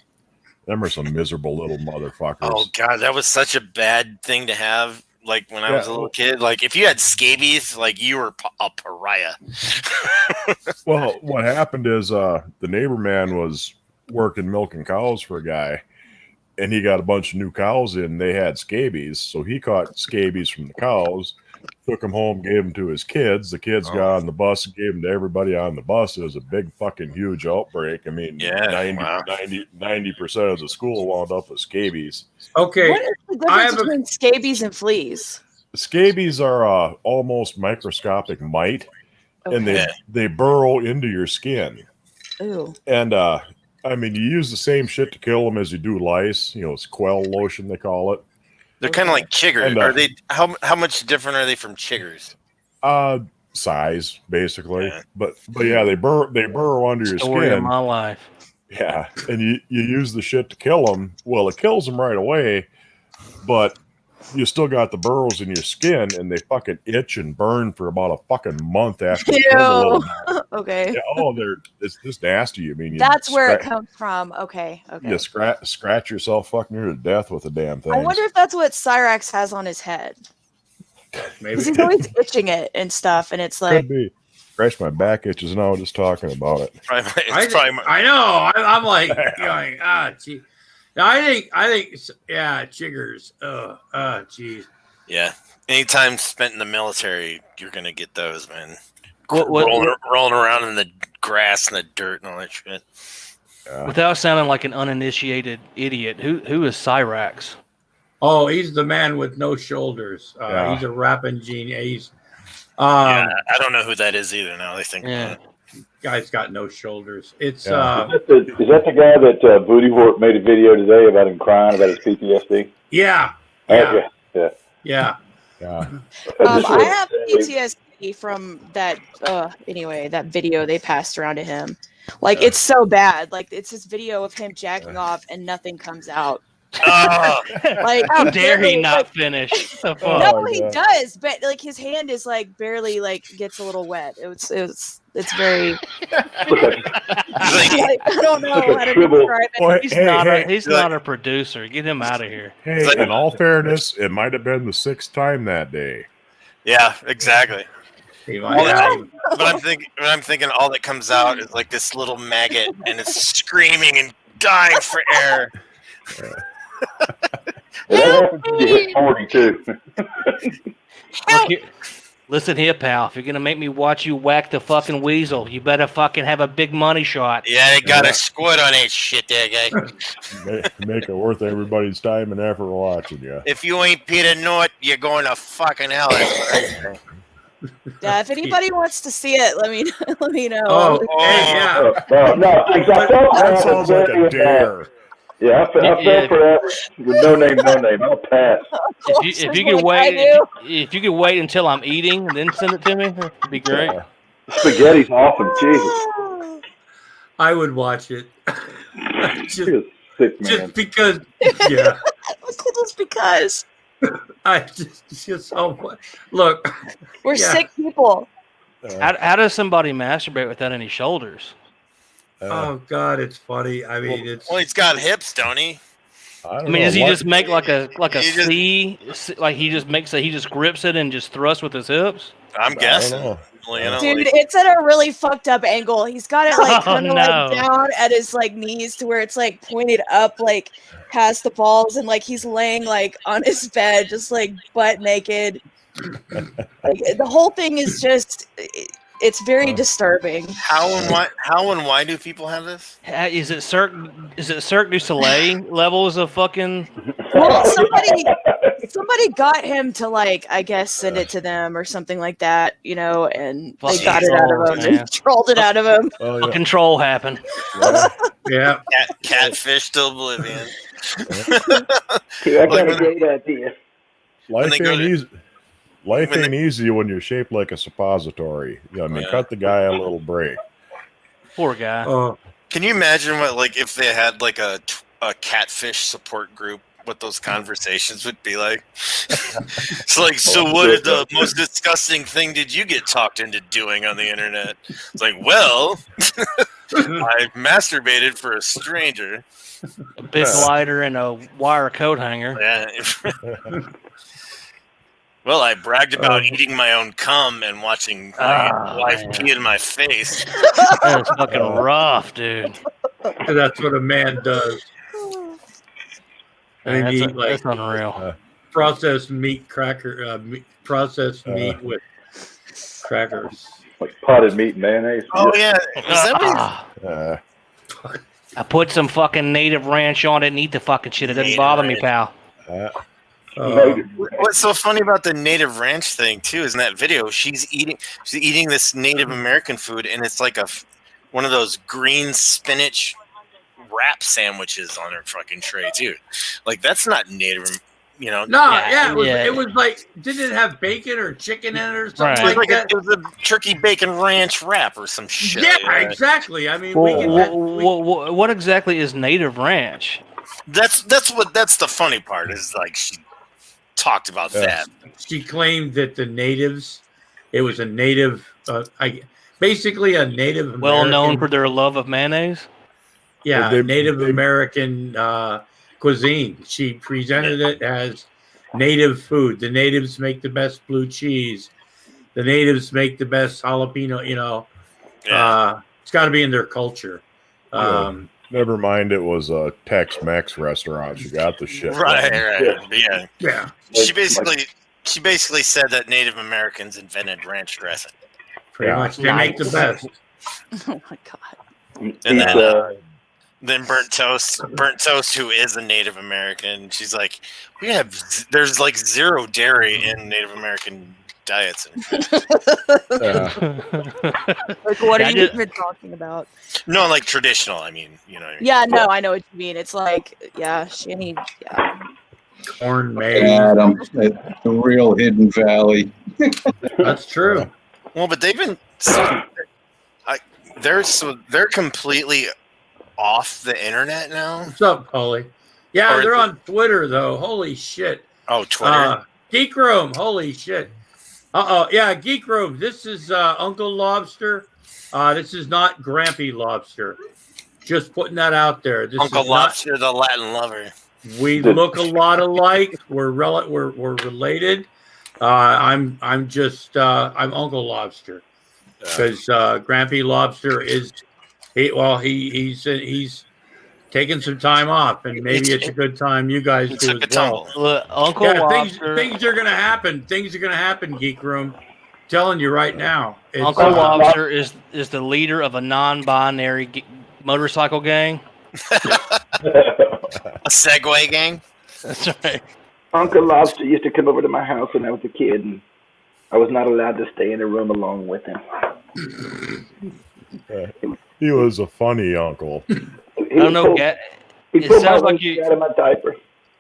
Them are some miserable little motherfuckers. Oh God, that was such a bad thing to have. Like when I was a little kid, like if you had scabies, like you were a pariah. Well, what happened is the neighbor man was working milking cows for a guy, and he got a bunch of new cows in. They had scabies, so he caught scabies from the cows, took them home, gave them to his kids. The kids got on the bus, gave them to everybody on the bus. It was a big fucking huge outbreak. I mean, 90% of the school wound up with scabies. Okay, What is the difference between scabies and fleas? Scabies are almost microscopic mite, and they burrow into your skin. Ooh. And I mean, you use the same shit to kill them as you do lice. You know, it's quell lotion they call it. They're kind of like chiggers. And, are they? How much different are they from chiggers? Size basically, but yeah, they burrow under your Story skin. of my life. Yeah, and you use the shit to kill them. Well, it kills them right away, but you still got the burrows in your skin, and they fucking itch and burn for about a fucking month after you kill the little guy. Okay. Yeah, it's just nasty. I mean, That's where it comes from. Okay. You scratch yourself fucking near to death with the damn thing. I wonder if that's what Cyrax has on his head. maybe Because he's always itching it and stuff, and it's like, Could be. Scratch my back itches now just talking about it. I know. I'm like, gee. No, I think, chiggers. Jeez. Yeah. Anytime spent in the military, you're gonna get those, man. What- rolling around in the grass and the dirt and all that shit. Without sounding like an uninitiated idiot, who is Cyrax? Oh, he's the man with no shoulders. He's a rapping genius. I don't know who that is either. Now they think. Guy's got no shoulders. It's Is that the guy that Booty Wart made a video today about him crying about his PTSD? Yeah. I I have PTSD from that. Anyway, that video they passed around to him. Like it's so bad. Like it's this video of him jacking off and nothing comes out. Like how dare he not finish? No, he does, but like his hand is like barely like gets a little wet. It's very. I don't know how to describe it. He's not a producer. Get him out of here. Hey, in all fairness, it might have been the 6th time that day. Yeah, exactly. But I'm thinking all that comes out is like this little maggot, and it's screaming and dying for air. That happens when you hit 40 too. Listen here, pal. If you're gonna make me watch you whack the fucking weasel, you better fucking have a big money shot. Yeah, they got a squid on that shit there, guy. Make it worth everybody's time and effort watching you. If you ain't Peter North, you're going to fucking hell. Yeah, if anybody wants to see it, let me know. Oh, hey, yeah. No, thanks. I felt That bad sounds for like a saying that. dare. Yeah, I felt for that. With no name. I'll pass. If you could wait, if you could wait until I'm eating and then send it to me, that'd be great. Spaghetti's awesome. Jesus. I would watch it. You're a sick man. Just because, yeah. Just because. I just so much. Look, We're sick people. How does somebody masturbate without any shoulders? Oh God, it's funny. I mean, it's. Well, he's got hips, don't he? I mean, does he just make like a C? Like he just grips it and just thrusts with his hips? I'm guessing. Well, Dude, it's at a really fucked up angle. He's got it like kind of like no. down at his like knees to where it's like pointed up like past the balls, and like he's laying like on his bed just like butt naked. Like the whole thing is just it's very disturbing. How and why do people have this? Is it Cirque du Soleil levels of fucking? Well, somebody got him to like, I guess, send it to them or something like that, you know, and they got it out of him and trolled it out of him. A control happened. Yeah. Catfish to oblivion. Dude, I got a great idea. Life ain't easy when you're shaped like a suppository. I mean, cut the guy a little break. Poor guy. Can you imagine what, like, if they had like a catfish support group? What those conversations would be like? It's like, so what the most disgusting thing did you get talked into doing on the internet? It's like, well, I masturbated for a stranger. A big lighter and a wire coat hanger. Yeah. Well, I bragged about eating my own cum and watching my wife pee in my face. That's fucking rough, dude. That's what a man does. I mean, that's unreal. Processed meat cracker, processed meat with crackers. Like potted meat and mayonnaise. Oh yeah, is that I put some fucking native ranch on it and eat the fucking shit. It doesn't bother me, pal. What's so funny about the native ranch thing too is in that video she's eating this Native American food, and it's like one of those green spinach wrap sandwiches on her fucking tray too. Like, that's not native, you know. No, it was like, didn't it have bacon or chicken in it or something like that? It was a turkey bacon ranch wrap or some shit. Yeah, exactly. I mean, what exactly is native ranch? That's the funny part is, like, she talked about that. She claimed that the natives, it was a native, basically a Native American, well known for their love of mayonnaise. Yeah, Native American cuisine. She presented it as native food. The natives make the best blue cheese. The natives make the best jalapeno. You know, it's got to be in their culture. Never mind, it was a Tex-Mex restaurant. She got the shit. Right. Yeah. She basically said that Native Americans invented ranch dressing. Pretty much, they make the best. Oh my god. And then Burnt Toast, who is a Native American, she's like, there's like zero dairy in Native American diets. Like, what are you even talking about? No, like traditional. I mean, you know. What I mean? Yeah, no, I know what you mean. It's like, Corn made. Adam, the real Hidden Valley. That's true. Well, but they've been they're completely off the internet now. What's up, Paulie? Yeah, they're on Twitter though. Holy shit. Oh, Twitter. Geek Room. Holy shit. Yeah, Geek Room. This is Uncle Lobster. This is not Grampy Lobster. Just putting that out there. This Uncle is Lobster, the Latin lover. We look a lot alike. We're related. I'm Uncle Lobster because Grampy Lobster is he's taking some time off, and maybe it's a good time you guys do as well. Look, Uncle Lobster. Things are gonna happen. Things are gonna happen, Geek Room. I'm telling you right now. Uncle Lobster is the leader of a non-binary motorcycle gang. A Segway gang. That's right. Uncle Lobster used to come over to my house when I was a kid, and I was not allowed to stay in a room along with him. He was a funny uncle. I don't know. He It pulled my sounds like lotion out of my diaper.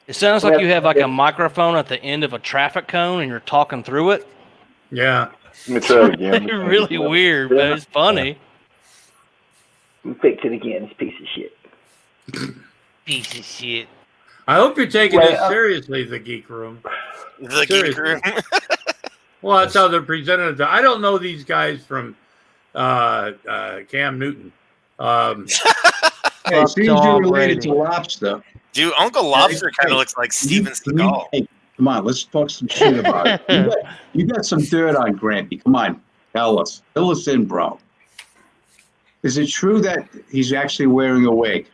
It sounds like you have like a microphone at the end of a traffic cone and you're talking through it. Yeah. Let me try it again. It's really weird, but it's funny. Let me fix it again, this piece of shit. Piece of shit. I hope you're taking this seriously, the Geek Room. The Geek Room. Well, that's how they're presented. I don't know these guys from Cam Newton. Hey, seems you're related to Lobster. Dude, Uncle Lobster kind of looks like Steven Seagal. Hey, come on, let's talk some shit about it. You got some dirt on Grampy. Come on, tell us. Fill us in, bro. Is it true that he's actually wearing a wig?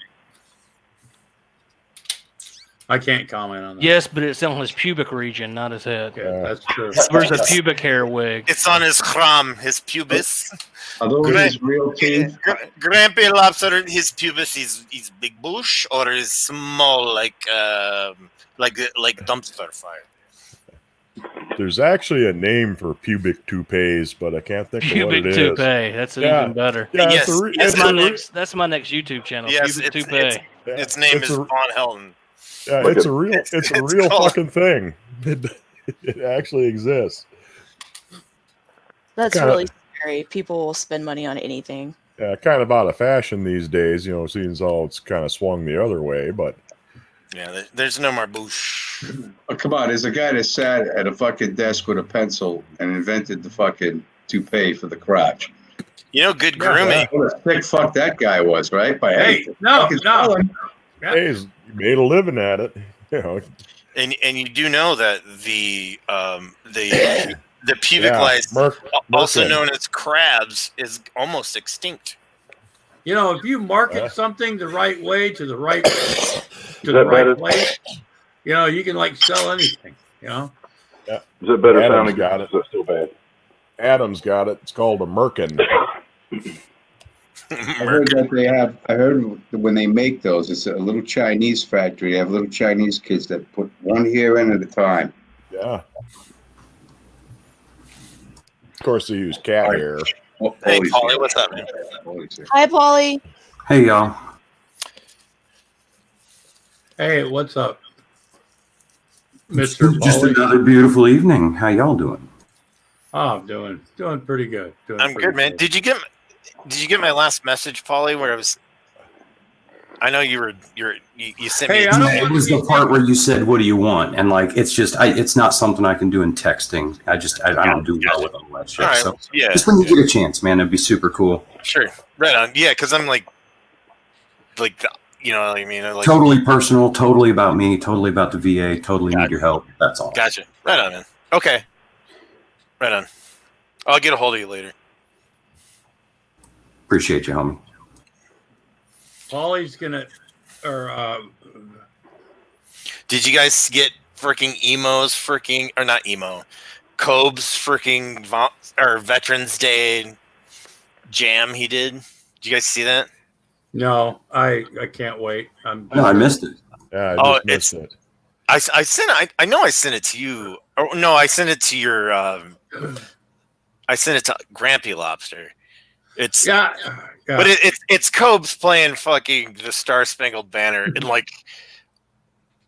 I can't comment on that. Yes, but it's on his pubic region, not his head. Yeah, that's true. Where's a pubic hair wig? It's on his cram, his pubis. Are those his real teeth? Grampy Lobster, his pubis is big bush or is small like dumpster fire. There's actually a name for pubic toupees, but I can't think of what it is. Pubic toupee. That's even better. Yeah, Yes, That's my next YouTube channel. Yes, pubic toupee. Its name is Von Helton. Yeah, it's a real fucking thing. It actually exists. That's really scary. People will spend money on anything. Yeah, kind of out of fashion these days, seeing as all it's kind of swung the other way, but yeah, there's no more bush. Oh, come on, there's a guy that sat at a fucking desk with a pencil and invented the fucking toupee for the crotch. Good grooming. What a sick fuck that guy was, right? Hey, no. hey, he's made a living at it. And you do know that the pubic lice, also known as crabs, is almost extinct. If you market something the right way to the right place, you can sell anything. Yeah. Is it better Adam's sounding? got it. Is it still bad? Adam's got it. It's called a merkin. I heard that I heard when they make those, it's a little Chinese factory. They have little Chinese kids that put one hair in at a time. Yeah. Of course, they use cat hair. Hey, Paulie, what's up, man? Hi, Paulie. Hey, y'all. Hey, what's up, Mr. Just Paulie? another beautiful evening. How y'all doing? Oh, I'm doing pretty good. I'm good, man. Did you get my last message, Paulie? Where I know you sent me. It was the part where you said, "What do you want?" And it's not something I can do in texting. I don't do well with all that shit. Right. So Yeah, just when you get a chance, man, it'd be super cool. Sure, right on. Yeah, because I'm you know what I mean? Totally personal, totally about me, totally about the VA, totally need your help. That's all. Gotcha. Right on, man. Okay. Right on. I'll get a hold of you later. Appreciate you, homie. Paulie's gonna, Did you guys get freaking or not emo, Cobb's freaking Veterans Day jam he did? Did you guys see that? No, I can't wait. No, I missed it. Yeah, I just missed it. I know I sent it to you. Or no, I sent it to your. I sent it to Grampy Lobster. It's yeah. But it's Cobb's playing fucking the Star Spangled Banner and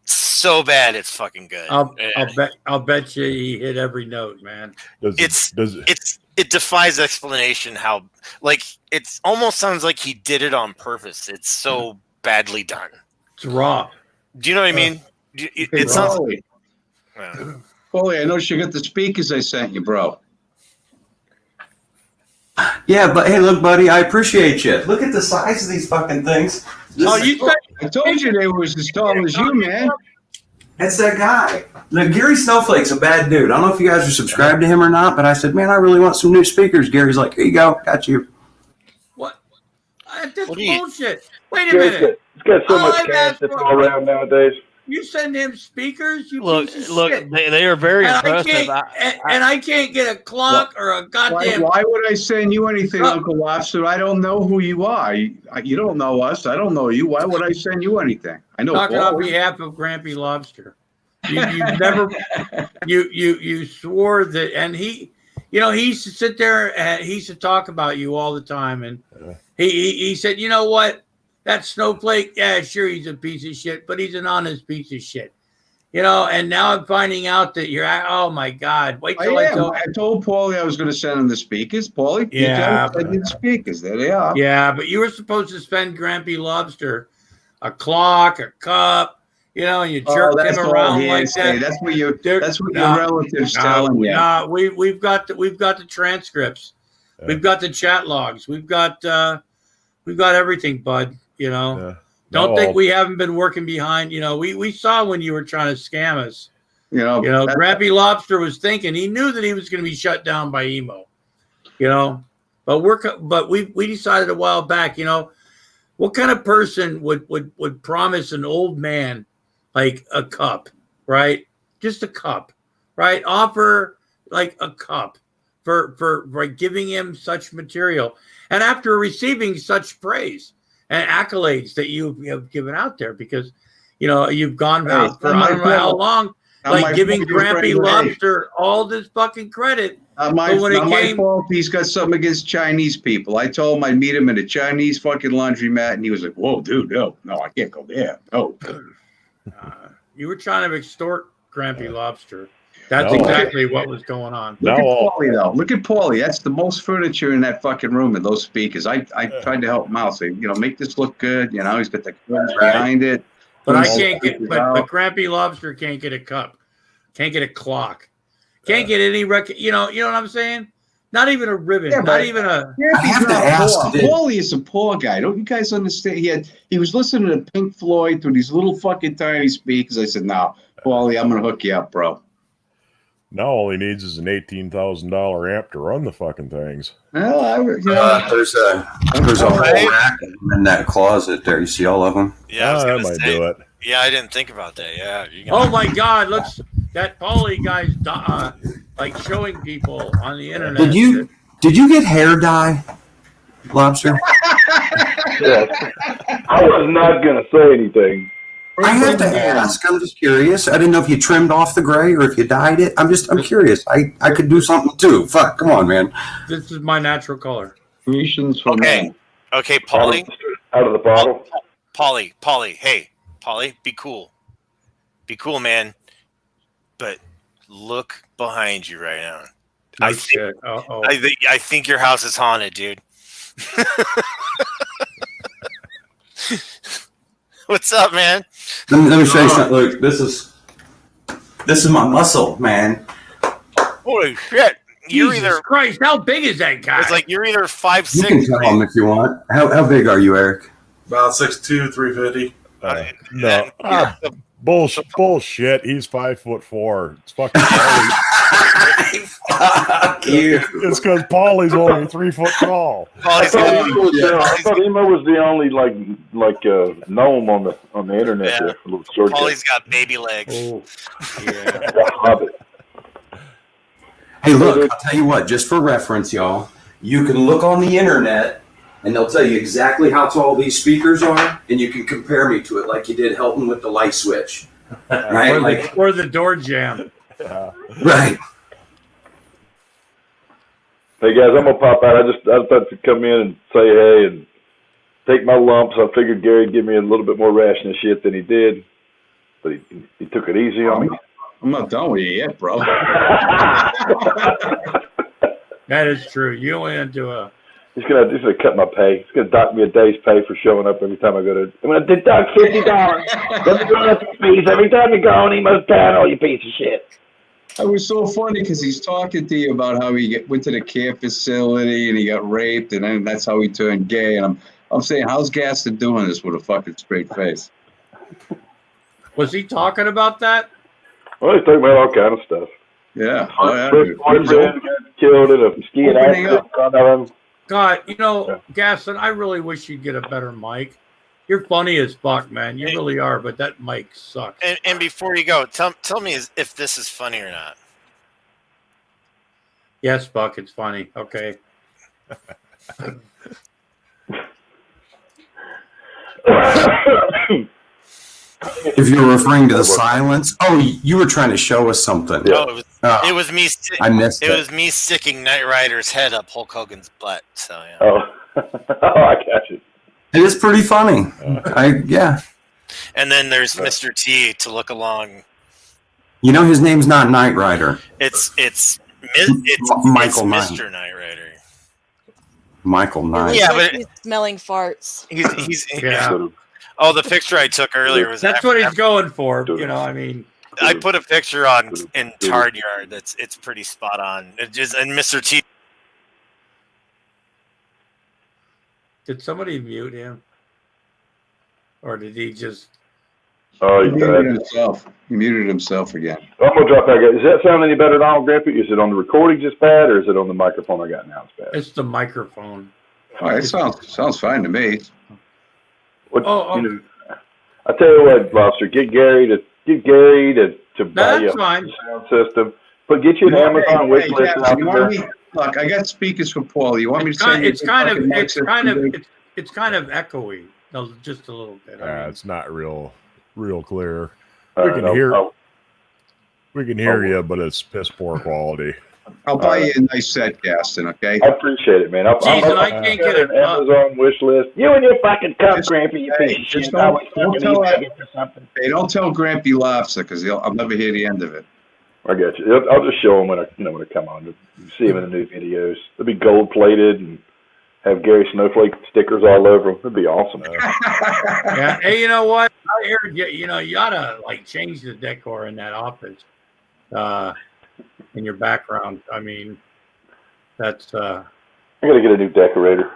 so bad it's fucking good. I'll bet you he hit every note, man. It defies explanation how it almost sounds like he did it on purpose. It's so badly done. It's raw. Do you know what I mean? It sounds. Paulie, I know you got the speakers I sent you, bro. Yeah, but hey, look, buddy, I appreciate you. Look at the size of these fucking things. I told you they was as tall as you, man. That's that guy. Now, Gary Snowflake's a bad dude. I don't know if you guys are subscribed to him or not, but I said, man, I really want some new speakers. Gary's like, here you go. Got you. What? That's bullshit. Wait a minute. He's got so much cash that's all around nowadays. You send him speakers? Look, shit. They are very impressive. I can't get a clock or a goddamn. Why would I send you anything, Uncle Lobster? I don't know who you are. You don't know us. I don't know you. Why would I send you anything? I know. Talking on behalf of Grampy Lobster. You never. You swore that, and he he used to sit there and he used to talk about you all the time. And he said, you know what? That Snowflake, yeah, sure, he's a piece of shit, but he's an honest piece of shit. And now I'm finding out that you're, oh my God. Wait till I told Paulie I was going to send him the speakers. Paulie, yeah, I did speakers. There they are. Yeah, but you were supposed to spend Grampy Lobster a clock, a cup, and you jerked him around like that. That's what your relatives telling you. No, we've got the transcripts. Yeah. We've got the chat logs. We've got everything, bud. Don't think we haven't been working behind. We saw when you were trying to scam us. Grampy Lobster was thinking he knew that he was going to be shut down by emo. But we decided a while back. What kind of person would promise an old man like a cup, right? Just a cup, right? Offer like a cup for giving him such material, and after receiving such praise and accolades that you have given out there, because you've gone out for I don't know how long, like giving Grampy Lobster all this fucking credit. My fault. He's got something against Chinese people. I told him I'd meet him in a Chinese fucking laundromat, and he was like, "Whoa, dude, no, I can't go there." No. You were trying to extort Grampy Lobster. That's exactly what was going on. Look at Paulie, though. Look at Paulie. That's the most furniture in that fucking room and those speakers. I tried to help him out. Say, make this look good. He's got the curtains behind it. But I can't get. But Grampy Lobster can't get a cup. Can't get a clock. Can't get any record. You know what I'm saying? Not even a ribbon. Yeah, not even a. I have to ask. Paulie is a poor guy. Don't you guys understand? He was listening to Pink Floyd through these little fucking tiny speakers. I said, "No, Paulie, I'm gonna hook you up, bro." Now all he needs is an $18,000 amp to run the fucking things. Well, there's a whole rack in that closet there. You see all of them? Yeah, I was gonna might say, do it. Yeah, I didn't think about that. Yeah. Oh my God! That Paulie guy's like showing people on the internet. Did you get hair dye, Lobster? Yes. I was not going to say anything. I have to ask. I'm just curious. I didn't know if you trimmed off the gray or if you dyed it. I'm curious. I could do something too. Fuck, come on, man. This is my natural color. Creations from Okay, Paulie. Out of the bottle. Paulie. Hey, Paulie, be cool. Be cool, man. But look behind you right now. No I shit. I think your house is haunted, dude. What's up, man? Let me show you something. Look, this is my muscle, man. Holy shit! Jesus Christ! How big is that guy? It's like you're either 5'6". You can tell him if you want. How big are you, Eric? About 6'2", 350. Bullshit. He's 5'4". It's fucking Paulie. Fuck you. It's because Paulie's only 3 foot tall. I thought Emo was the only gnome on the internet. Yeah. There, little short Paulie's got baby legs. Oh, yeah. Hobbit. Hey, look, I'll tell you what, just for reference, y'all, you can look on the internet and they'll tell you exactly how tall these speakers are, and you can compare me to it like you did Helton with the light switch. Right? Or the door jam. Right. Hey guys, I'm gonna pop out. I thought to come in and say hey and take my lumps. I figured Gary'd give me a little bit more ration of shit than he did, but he took it easy on me. I'm not done with you yet, bro. That is true. You went into a. He's gonna cut my pay. He's gonna dock me a day's pay for showing up every time I go to. I'm gonna deduct $50. Let me go up the fees every time you go on Emo's panel, you piece of shit. It was so funny because he's talking to you about how he went to the care facility and he got raped, and then that's how he turned gay. And I'm saying, how's Gaston doing this with a fucking straight face? Was he talking about that? Well, he's talking about all kind of stuff. Yeah. First boyfriend got killed in a skiing accident. God, Gaston, I really wish you'd get a better mic. You're funny as fuck, man. You really are, but that mic sucks. And before you go, tell me if this is funny or not. Yes, Buck, it's funny. Okay. If you're referring to the silence, you were trying to show us something. Yeah. It was me. I missed It it. was me sticking Knight Rider's head up Hulk Hogan's butt. So yeah. Oh, I got you. It is pretty funny. Yeah. And then there's Mr. T to look along. You know his name's not Knight Rider. It's Michael Knight. Mr. Knight Rider. Michael It Knight. looks Yeah, like but he's smelling farts. He's Yeah. Oh, the picture I took earlier was That's what he's going for. You know, I mean, I put a picture on in Tard Yard. It's pretty spot on. It just and Mr. T. did somebody mute him, or did he just? Oh, He muted himself. He muted himself again. I'm gonna drop back. Does that sound any better now, Grandpa? Is it on the recording just bad, or is it on the microphone I got now? It's bad. It's the microphone. Oh, it sounds fine to me. What, you know, I tell you what, Lobster, get Gary to buy you a fine. sound system. But get you an Amazon wish list Jackson, out you there. want me? Look, I got speakers for Paul. You want me to send you? It's kind of echoey, just a little bit. Yeah, it's not real clear. Uh, We can no, hear. no. We can hear you, but it's piss poor quality. I'll buy you a nice set, Gaston. Okay. I appreciate it, man. Jeez, and I can't get an Amazon wish list. You and your fucking cup, Grandpa, you piece of Just shit. Always don't fucking tell eat nuggets or something. Hey, don't tell Grampy Lobster because I'll never hear the end of it. I got you. I'll just show them when I come on. You see them in the new videos. They'll be gold plated and have Gary Snowflake stickers all over them. It'd be awesome. Yeah. Hey, you know what? I heard you know you ought to like change the decor in that office, in your background. I mean, that's. I gotta get a new decorator.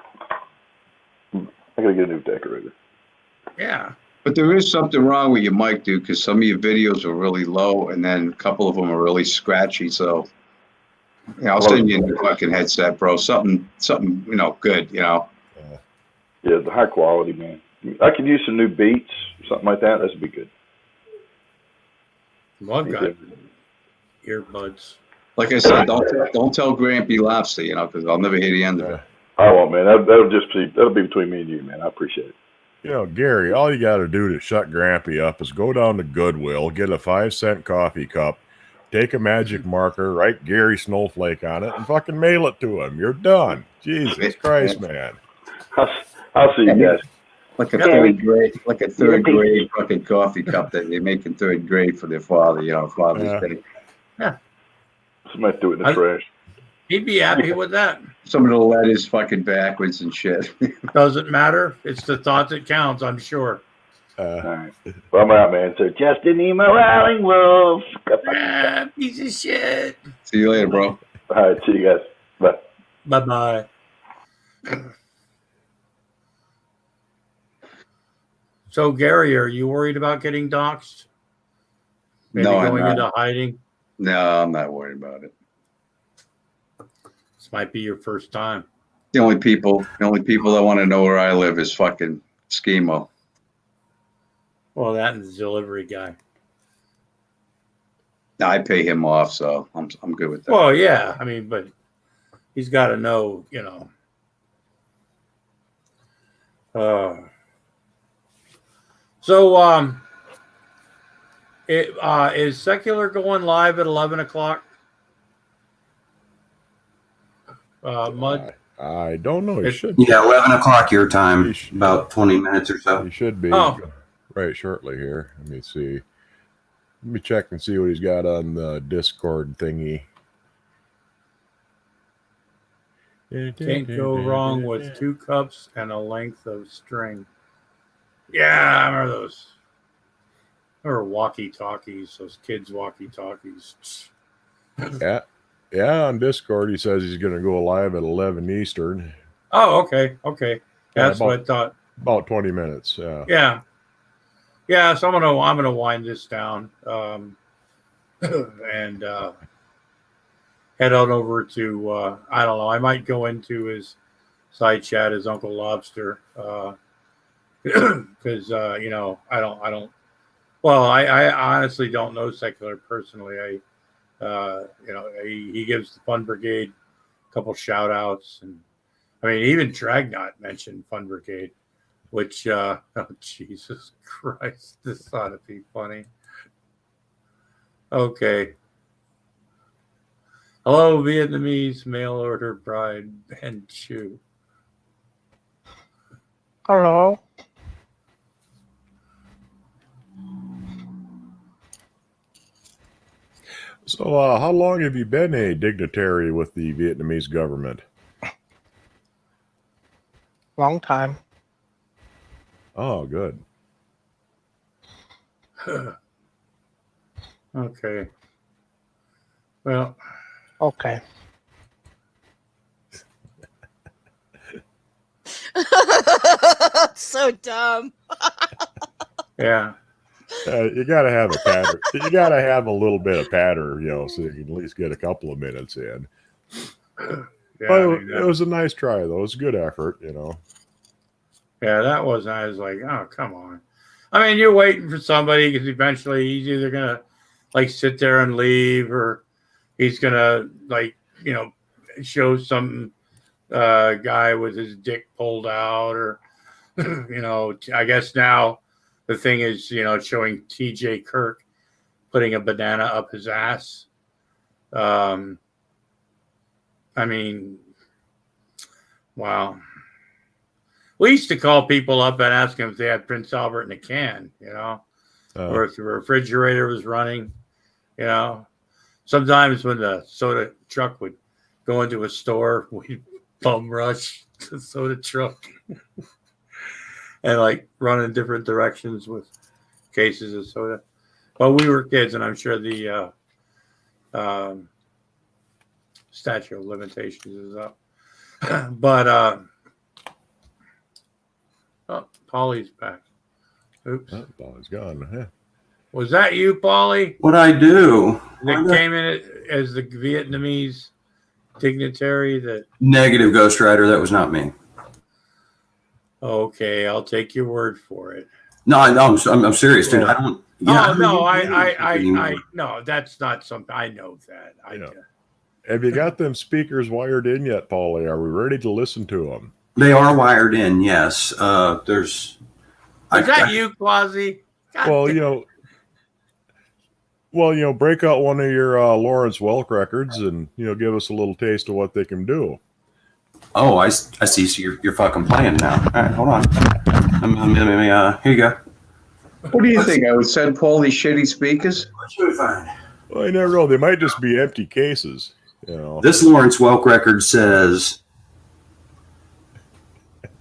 Yeah. But there is something wrong with your mic, dude, because some of your videos are really low, and then a couple of them are really scratchy. So, yeah, I'll send you a new fucking headset, bro. Something, good, Yeah, the high quality, man. I could use some new beats, something like that. That'd be good. Well, I've got earbuds. Like I said, don't tell Grampy Lobster, because I'll never hear the end of it. I won't, man. That'll be between me and you, man. I appreciate it. You know, Gary, all you got to do to shut Grampy up is go down to Goodwill, get a 5-cent coffee cup, take a magic marker, write Gary Snowflake on it, and fucking mail it to him. You're done. Jesus Christ, man. I'll see you guys. Like a third grade fucking coffee cup that they make in third grade for their father, Father's Day. Yeah. Somebody do it in the trash. He'd be happy with that. Some of the letters fucking backwards and shit. Doesn't matter. It's the thought that counts, I'm sure. All right. Well, I'm out, man. So just an emo howling wolf. Piece of shit. See you later, bro. All right. See you guys. Bye. Bye-bye. So, Gary, are you worried about getting doxxed? Maybe No, I'm going not. into hiding? No, I'm not worried about it. This might be your first time. The only people that want to know where I live is fucking Schemo. Well, that and the delivery guy. Now, I pay him off, so I'm good with that. Well, yeah. I mean, but he's got to know, So, is Secular going live at 11 o'clock? Mud? I don't know. He should. Yeah, 11 o'clock your time, about 20 minutes or so. He should be right shortly here. Let me see. Let me check and see what he's got on the Discord thingy. Can't go wrong with 2 cups and a length of string. Yeah, I remember those. Or walkie-talkies, those kids' walkie-talkies. Yeah, on Discord he says he's going to go live at 11 Eastern. Oh, okay. That's what I thought. About 20 minutes. Yeah. Yeah. So I'm gonna wind this down, and head on over to I don't know. I might go into his side chat as Uncle Lobster, because I don't. Well, I honestly don't know Secular personally. He gives the Fun Brigade a couple shout outs, and I mean, even Dragnot mentioned Fun Brigade, which, oh, Jesus Christ, this ought to be funny. Okay. Hello, Vietnamese mail order bride and Chu. Hello. So, how long have you been a dignitary with the Vietnamese government? Long time. Oh, good. Okay. Well. Okay. So dumb. Yeah. You got to have a patter. You got to have a little bit of patter, so you can at least get a couple of minutes in. Yeah, But it was a nice try, though. It was a good effort, Yeah, that was. I was like, oh, come on. I mean, you're waiting for somebody because eventually he's either gonna sit there and leave, or he's gonna show some guy with his dick pulled out, or I guess now the thing is showing TJ Kirk putting a banana up his ass. I mean, wow. We used to call people up and ask them if they had Prince Albert in a can, or if the refrigerator was running, Sometimes when the soda truck would go into a store, we'd bum rush the soda truck and run in different directions with cases of soda. Well, we were kids, and I'm sure the statute of limitations is up. But Polly's back. Oops. Oh, Polly's gone. Yeah. Was that you, Polly? What'd I do? That came in as the Vietnamese dignitary that... Negative, Ghost Rider. That was not me. Okay, I'll take your word for it. No, I'm serious, dude. I don't... Yeah, no, that's not something... I know that. Have you got them speakers wired in yet, Paulie? Are we ready to listen to them? They are wired in, yes. Is that you, Quasi? Break out one of your Lawrence Welk records and, give us a little taste of what they can do. Oh, I see. So you're fucking playing now. All right, hold on. Here you go. What do you think? I would send Paul these shitty speakers? What should we find? Well, I never know. They might just be empty cases. This Lawrence Welk record says...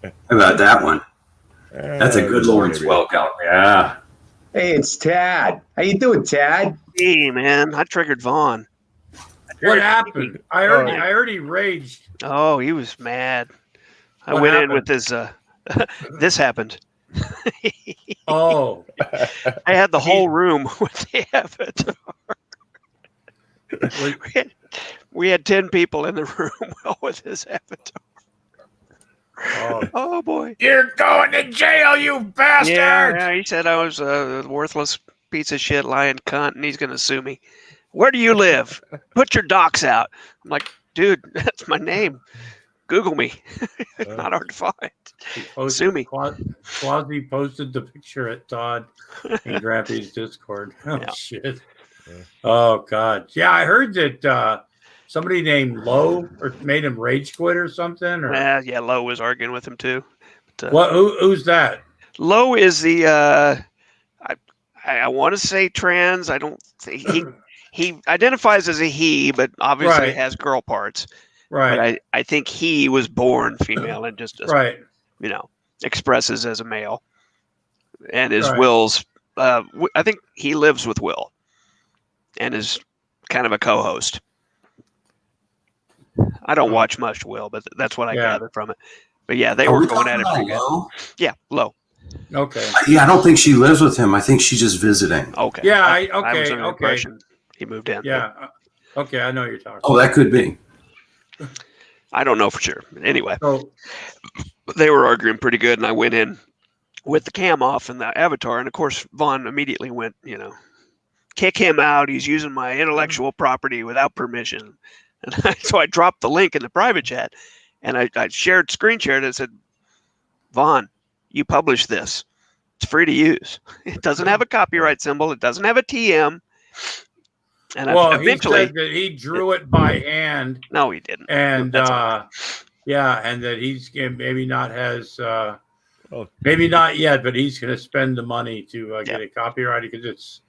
How about that one? That's a good Lawrence Welk out. Yeah. Hey, it's Tad. How you doing, Tad? Hey, man. I triggered Vaughn. What happened? I heard he raged. Oh, he was mad. I went in with his... this happened. Oh. I had the whole room with the avatar. We had 10 people in the room with his avatar. Oh boy. You're going to jail, you bastard! Yeah, he said I was a worthless piece of shit lying cunt, and he's going to sue me. Where do you live? Put your docs out. I'm like, dude, that's my name. Google me. It's not hard to find. Sue me. Quasi posted the picture at Todd and Grappy's Discord. Oh, shit. Oh, God. Yeah, I heard that somebody named Lowe made him rage quit or something. Or... yeah, Lowe was arguing with him, too. But, who's that? Lowe is the, I want to say trans. I don't think he identifies as a he, but obviously has girl parts. Right. But I think he was born female and just expresses as a male. And his Will's, I think he lives with Will and is kind of a co-host. I don't watch much Will, but that's what I gathered from it. But yeah, they were going at it pretty good. Yeah, Low. Okay. Yeah, I don't think she lives with him. I think she's just visiting. Okay. Yeah, I was under the impression he moved in. Yeah. Okay, I know what you're talking about. Oh, that could be. I don't know for sure. Anyway, they were arguing pretty good, and I went in with the cam off and the avatar, and of course, Vaughn immediately went, kick him out. He's using my intellectual property without permission. And so I dropped the link in the private chat, and I screen shared it and said, Vaughn, you published this. It's free to use. It doesn't have a copyright symbol. It doesn't have a TM. And Well, eventually, he said that he drew it by hand. No, he didn't. And That's all. yeah, and that he's maybe not maybe not yet, but he's going to spend the money to get it copyrighted because it's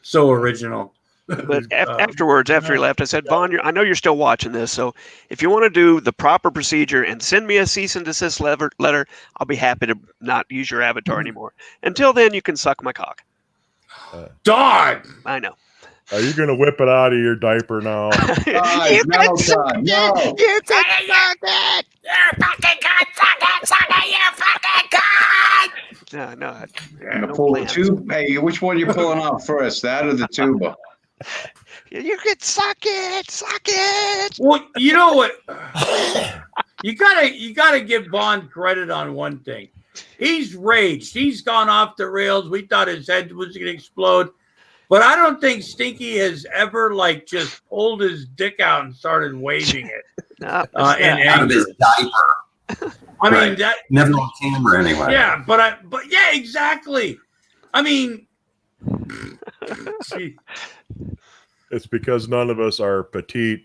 so original. But afterwards, after he left, I said, Vaughn, I know you're still watching this, so if you want to do the proper procedure and send me a cease and desist letter, I'll be happy to not use your avatar anymore. Until then, you can suck my cock. Dog! I know. Are you going to whip it out of your diaper now? You can suck it! No. You can suck it! You fucking cunt! Suck it! You fucking cunt! No. And to pull the tube. Hey, which one you pulling out first, that or the tuba? You can suck it. Well, you know what? You gotta give Bond credit on one thing. He's raged. He's gone off the rails. We thought his head was gonna explode, but I don't think Stinky has ever just pulled his dick out and started waving it. No, in out of his anger. diaper. I mean Right. that Never on camera anyway. Yeah, but yeah, exactly. I mean, gee. It's because none of us are petite,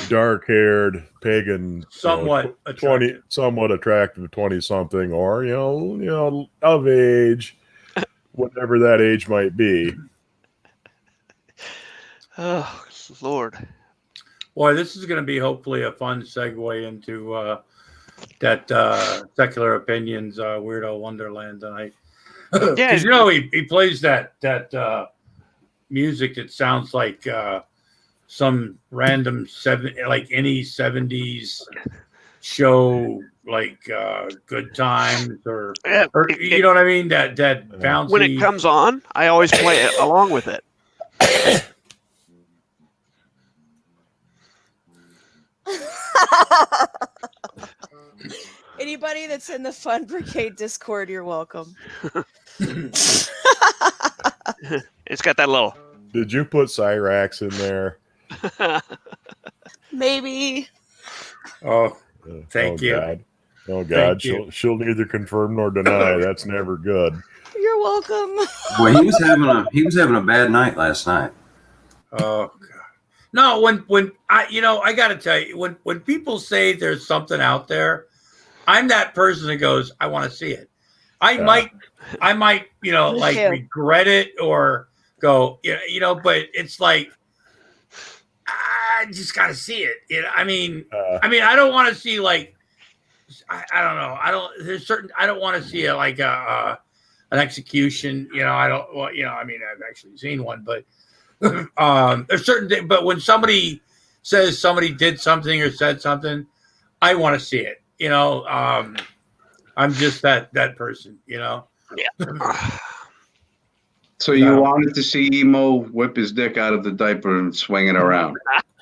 dark-haired, pagan, Somewhat attractive. somewhat attractive 20-something, or you know, of age, whatever that age might be. Oh, Lord. Boy, this is going to be hopefully a fun segue into that Secular Opinions Weirdo Wonderland tonight. Yeah, Because he plays that music that sounds like some random any 70s show, Good Times or you know what I mean? That bouncy. When it comes on, I always play it along with it. Anybody that's in the Fun Brigade Discord, you're welcome. It's got that little. Did you put Cyrax in there? Maybe. Oh, thank you. God. Oh God, she'll neither confirm nor deny. That's never good. You're welcome. Well, he was having a bad night last night. Oh God. No, when I got to tell you, when people say there's something out there, I'm that person that goes, I want to see it. I might, regret it or go, but it's like, I just got to see it. I mean, I don't want to see I don't know. I don't want to see an execution. I've actually seen one, but there's certain things. But when somebody says somebody did something or said something, I want to see it. I'm just that person. Yeah. So you wanted to see Emo whip his dick out of the diaper and swing it around?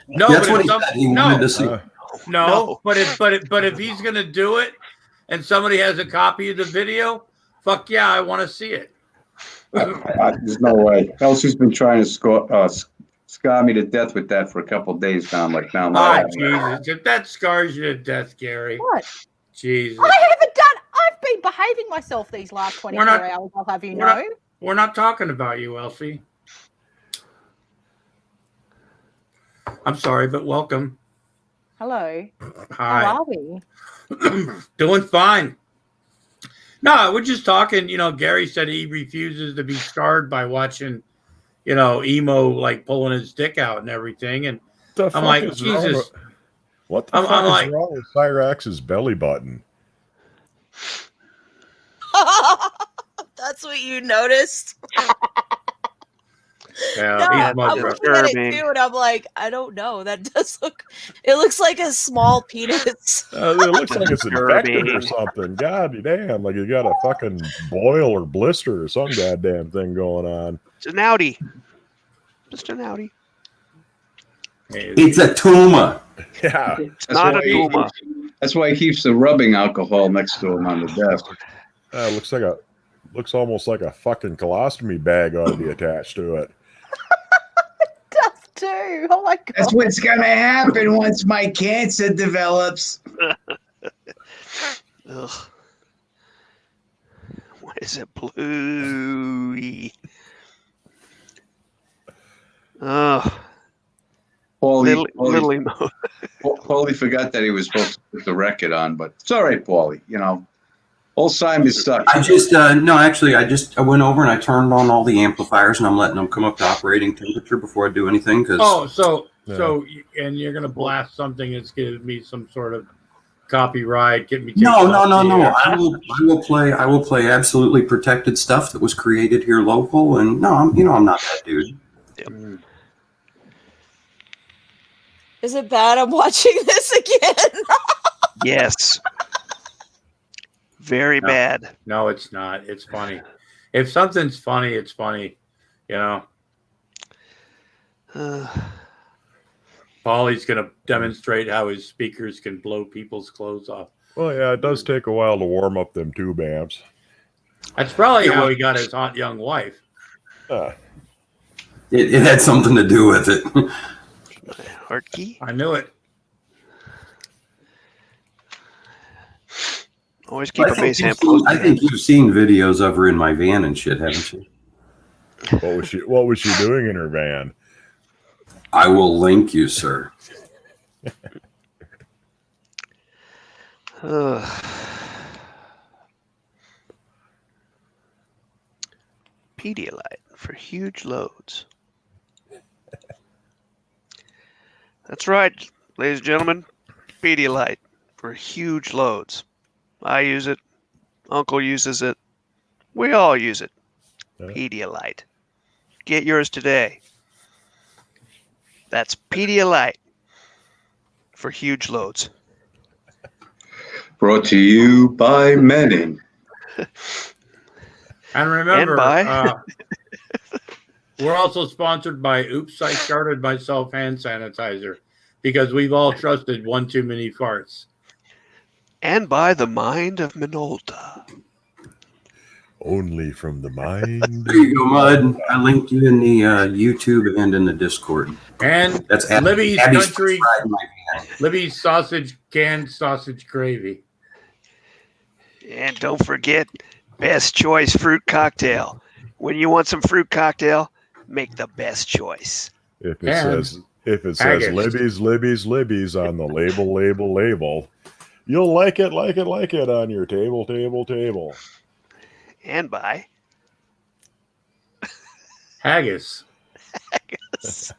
No, That's but what he said. He wanted to see. No, but if he's gonna do it, and somebody has a copy of the video, fuck yeah, I want to see it. There's no way. Elsie's been trying to scar me to death with that for a couple of days now. I'm like, now. Jesus, if that scars you to death, Gary. What? Jesus. I haven't done. I've been behaving myself these last 24 hours. I'll have you know. We're not talking about you, Elsie. I'm sorry, but welcome. Hello. Hi. How are we? Doing fine. No, we're just talking. Gary said he refuses to be scarred by watching, Emo pulling his dick out and everything. And I'm like, Jesus. What the fuck is wrong with Cyrax's belly button? That's what you noticed. Yeah, I'm looking at it too, and I'm like, I don't know. That does look. It looks like a small penis. It looks like it's infected or something. God damn, like you got a fucking boil or blister or some goddamn thing going on. It's an outie. Just an outie. It's a tumor. Yeah, it's not a tumor. That's why he keeps the rubbing alcohol next to him on the desk. Looks almost like a fucking colostomy bag ought to be attached to it. Does too. Oh my God. That's what's gonna happen once my cancer develops. Ugh. Why is it bluey? Oh, Paulie forgot that he was supposed to put the record on, but it's all right, Paulie. You know, Alzheimer's sucks. I just no, actually, I went over and I turned on all the amplifiers, and I'm letting them come up to operating temperature before I do anything. And you're gonna blast something that's gonna be some sort of copyright. Get me No. I will play absolutely protected stuff that was created here local, and no, I'm not that dude. Yep. Is it bad I'm watching this again? Yes. Very bad. No, it's not. It's funny. If something's funny, it's funny. You know. Paulie's going to demonstrate how his speakers can blow people's clothes off. Well, yeah, it does take a while to warm up them tube amps. That's probably how he got his hot young wife. It had something to do with it. Hard key? I knew it. Always keep a bass amp close. I think you've seen videos of her in my van and shit, haven't you? What was she doing in her van? I will link you, sir. Pedialyte for huge loads. That's right, ladies and gentlemen. Pedialyte for huge loads. I use it. Uncle uses it. We all use it. Pedialyte. Get yours today. That's Pedialyte for huge loads. Brought to you by Menin. And remember, And we're also sponsored by Oops, I Started Myself hand sanitizer because we've all trusted one too many farts. And by the mind of Minolta. Only from the mind. There you go, Mud. I linked you in the YouTube and in the Discord. And that's Libby's Abby's Country, fried in my van. Libby's sausage, canned sausage gravy. And don't forget, best choice fruit cocktail. When you want some fruit cocktail, make the best choice. If it says Libby's on the label, you'll like it on your table. And by Haggis. Haggis.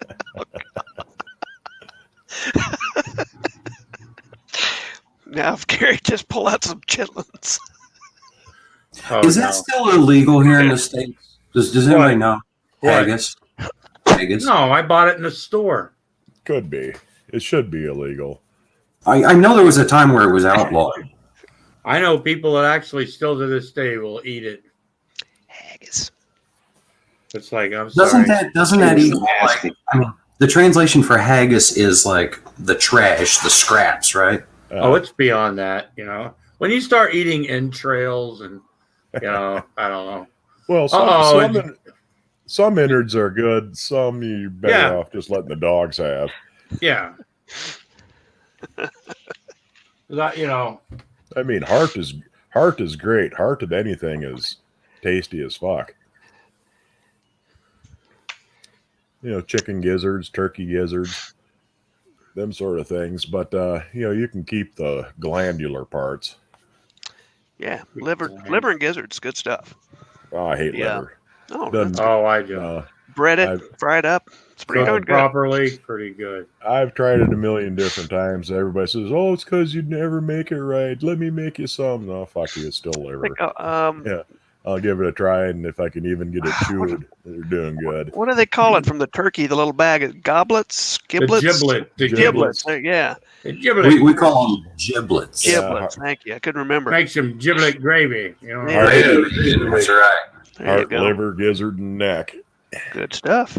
Now, if Gary just pull out some chitlins. Is that still illegal here in the States? Does anybody know? Haggis. Haggis. No, I bought it in the store. Could be. It should be illegal. I know there was a time where it was outlawed. I know people that actually still to this day will eat it. Haggis. It's like, I'm sorry. Doesn't that equal, like, I mean, the translation for haggis is like the trash, the scraps, right? Oh, it's beyond that, you know. When you start eating entrails and, you know, I don't know. Well, some innards are good. Some you better off just letting the dogs have. Yeah. That, you know. I mean, heart is great. Heart of anything is tasty as fuck. You know, chicken gizzards, turkey gizzards, them sort of things. But you know, you can keep the glandular parts. Yeah, liver and gizzards, good stuff. Oh, I hate liver. Oh, I do. Bread it, fried up. It's pretty darn good. Properly, pretty good. I've tried it a million different times. Everybody says, "Oh, it's because you'd never make it right. Let me make you some." No, fuck you. It's still liver. Yeah, I'll give it a try, and if I can even get it chewed, they're doing good. What do they call it from the turkey? The little bag of goblets, giblets, The giblets. Yeah, the giblet. We call them giblets. Giblets. Thank you. I couldn't remember. Make some giblet gravy. You know. That's right. Heart, liver, gizzard, and neck. Good stuff.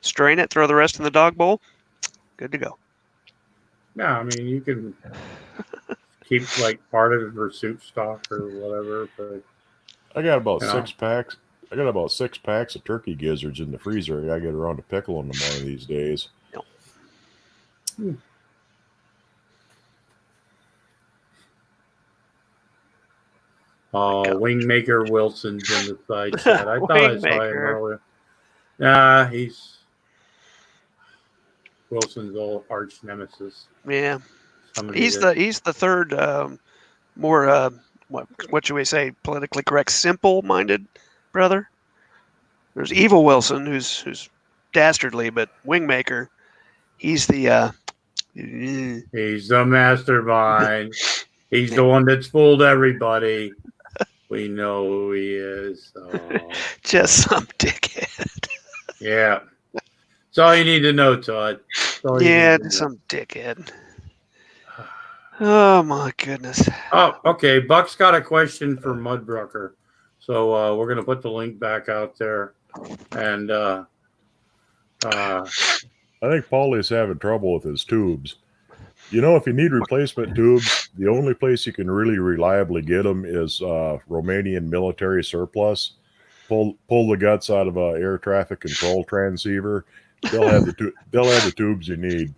Strain it. Throw the rest in the dog bowl. Good to go. Yeah, I mean, you can keep like part of it for soup stock or whatever. But I got about 6 packs. I got about 6 packs of turkey gizzards in the freezer. I gotta get around to pickling them one of these days. Wingmaker Wilson's in the side chat. I thought I saw him earlier. Nah, he's Wilson's old arch nemesis. Yeah, Somebody he's that- the third more what should we say, politically correct, simple-minded brother. There's Evil Wilson, who's dastardly but wingmaker. He's the he's the mastermind. He's the one that's fooled everybody. We know who he is. Oh, just some dickhead. yeah. That's all you need to know, Todd. That's all you Yeah, need to know. some dickhead. Oh my goodness. Oh, okay. Buck's got a question for Mudbrucker. So we're gonna put the link back out there. And I think Paulie's having trouble with his tubes. You know, if you need replacement tubes, the only place you can really reliably get them is Romanian military surplus. Pull the guts out of a air traffic control transceiver. They'll have the tubes you need.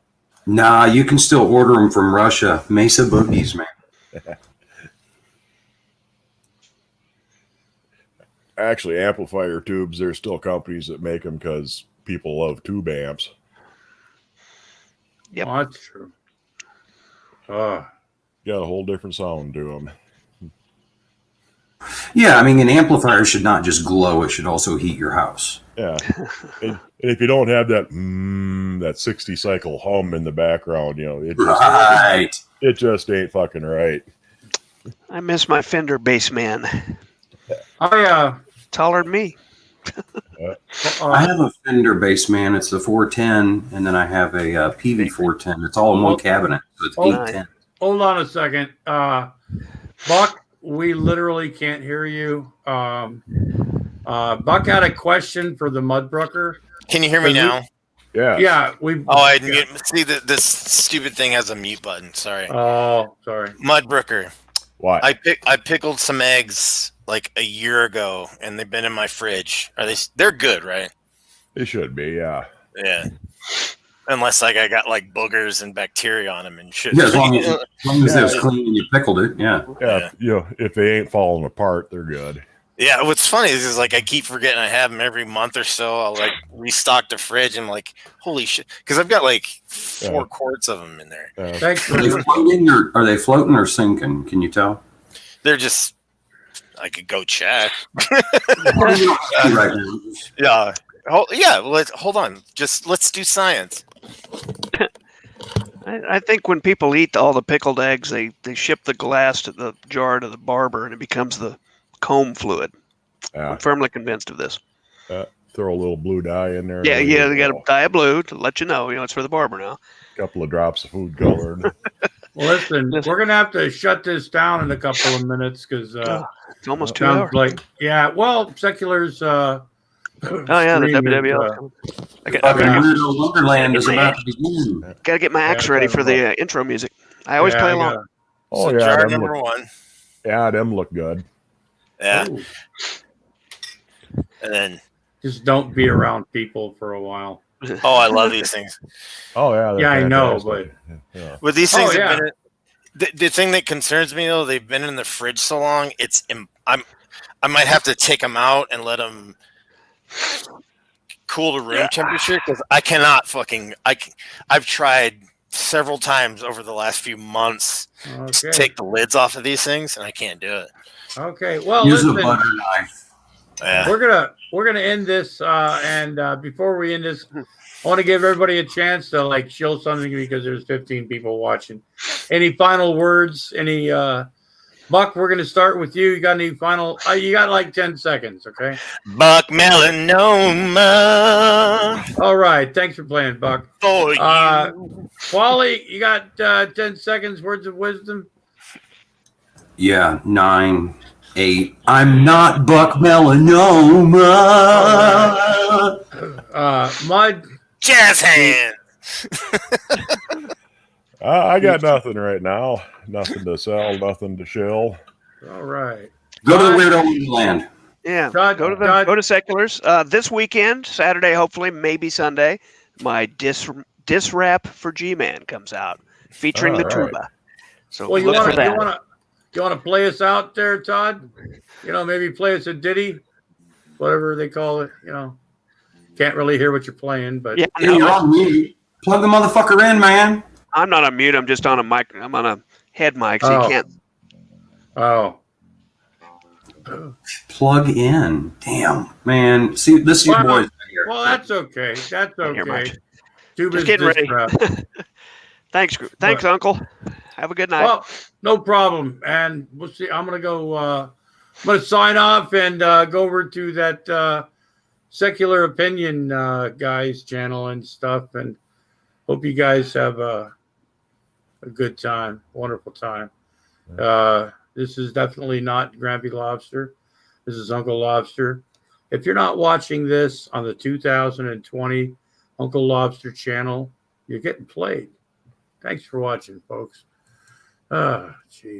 Nah, you can still order them from Russia. Mesa Boogies, man. Actually, amplifier tubes, there's still companies that make them because people love tube amps. Yep. Oh, that's true. Oh. Got a whole different sound to them. Yeah, I mean, an amplifier should not just glow; it should also heat your house. Yeah, and if you don't have that that 60 cycle hum in the background, you know, it just ain't fucking right. I miss my Fender Bassman. Oh yeah, taller than me. I have a Fender Bassman. It's the 410, and then I have a PV 410. It's all in one cabinet, so it's 810. Hold on a second, Buck. We literally can't hear you. Buck had a question for the Mudbrucker. Can you hear me now? Yeah. Yeah. We. Oh, I mute. See that this stupid thing has a mute button. Sorry. Oh, sorry. Mudbrucker. Why? I pickled some eggs like a year ago, and they've been in my fridge. They're good, right? They should be. Yeah. Yeah. Unless like I got like boogers and bacteria on them and shit. Yeah, as long as it was clean and you pickled it, yeah. Yeah, you know, if they ain't falling apart, they're good. Yeah, what's funny is like I keep forgetting I have them every month or so. I'll like restock the fridge and like, holy shit, because I've got like 4 quarts of them in there. Thanks for are they floating or sinking? Can you tell? They're just. I could go check. Right now. Yeah. Yeah. Hold on. Let's do science. I think when people eat all the pickled eggs, they ship the glass to the jar to the barber, and it becomes the comb fluid. I'm firmly convinced of this. Throw a little blue dye in there. Yeah, they got a dye of blue to let you know it's for the barber now. A couple of drops of food color. Well, listen, we're gonna have to shut this down in a couple of minutes because it's almost 2 hours. Well, Secular's. Oh yeah, the WWL. Wonderland is about to begin. Got to get my axe ready for the intro music. I always play along. Oh so yeah, jar number 1. Yeah, them look good. Yeah. Ooh. And then just don't be around people for a while. Oh, I love these things. Oh yeah. Yeah, I know, but But these things have been. The thing that concerns me though, they've been in the fridge so long. I might have to take them out and let them cool to room temperature because I cannot I've tried several times over the last few months to take the lids off of these things and I can't do it. Okay, well, use listen, a butter knife. Yeah. We're gonna end this, and before we end this, I want to give everybody a chance to like show something because there's 15 people watching. Any final words? Any Buck, we're going to start with you. You got any final? You got like 10 seconds, okay? Buck Melanoma. All right. Thanks for playing, Buck. For you. Wally, you got 10 seconds, words of wisdom? Yeah, 9, 8. I'm not Buck Melanoma. Mud. Jazz hands. I got nothing right now. Nothing to sell, nothing to shill. All right. Go to the Weirdo Wonderland. Yeah, Todd, go to Seculars this weekend, Saturday, hopefully, maybe Sunday. My diss rap for G-Man comes out, featuring the tuba. So well, you look want for that. to play us out there, Todd? You know, maybe play us a ditty, whatever they call it. You know, can't really hear what you're playing, but yeah, You're on mute. Plug the motherfucker in, man. I'm not on mute. I'm just on a mic. I'm on a head mic, so you can't. Oh. Plug in. Damn, man. See, this is your boys. Well, that's okay. That's okay. Just getting ready. Thanks, Uncle. Have a good night. Well, no problem. And we'll see. I'm gonna go. I'm gonna sign off and go over to that Secular Opinion guys channel and stuff. And hope you guys have a good time, wonderful time. This is definitely not Grampy Lobster. This is Uncle Lobster. If you're not watching this on the 2020 Uncle Lobster channel, you're getting played. Thanks for watching, folks. Gee.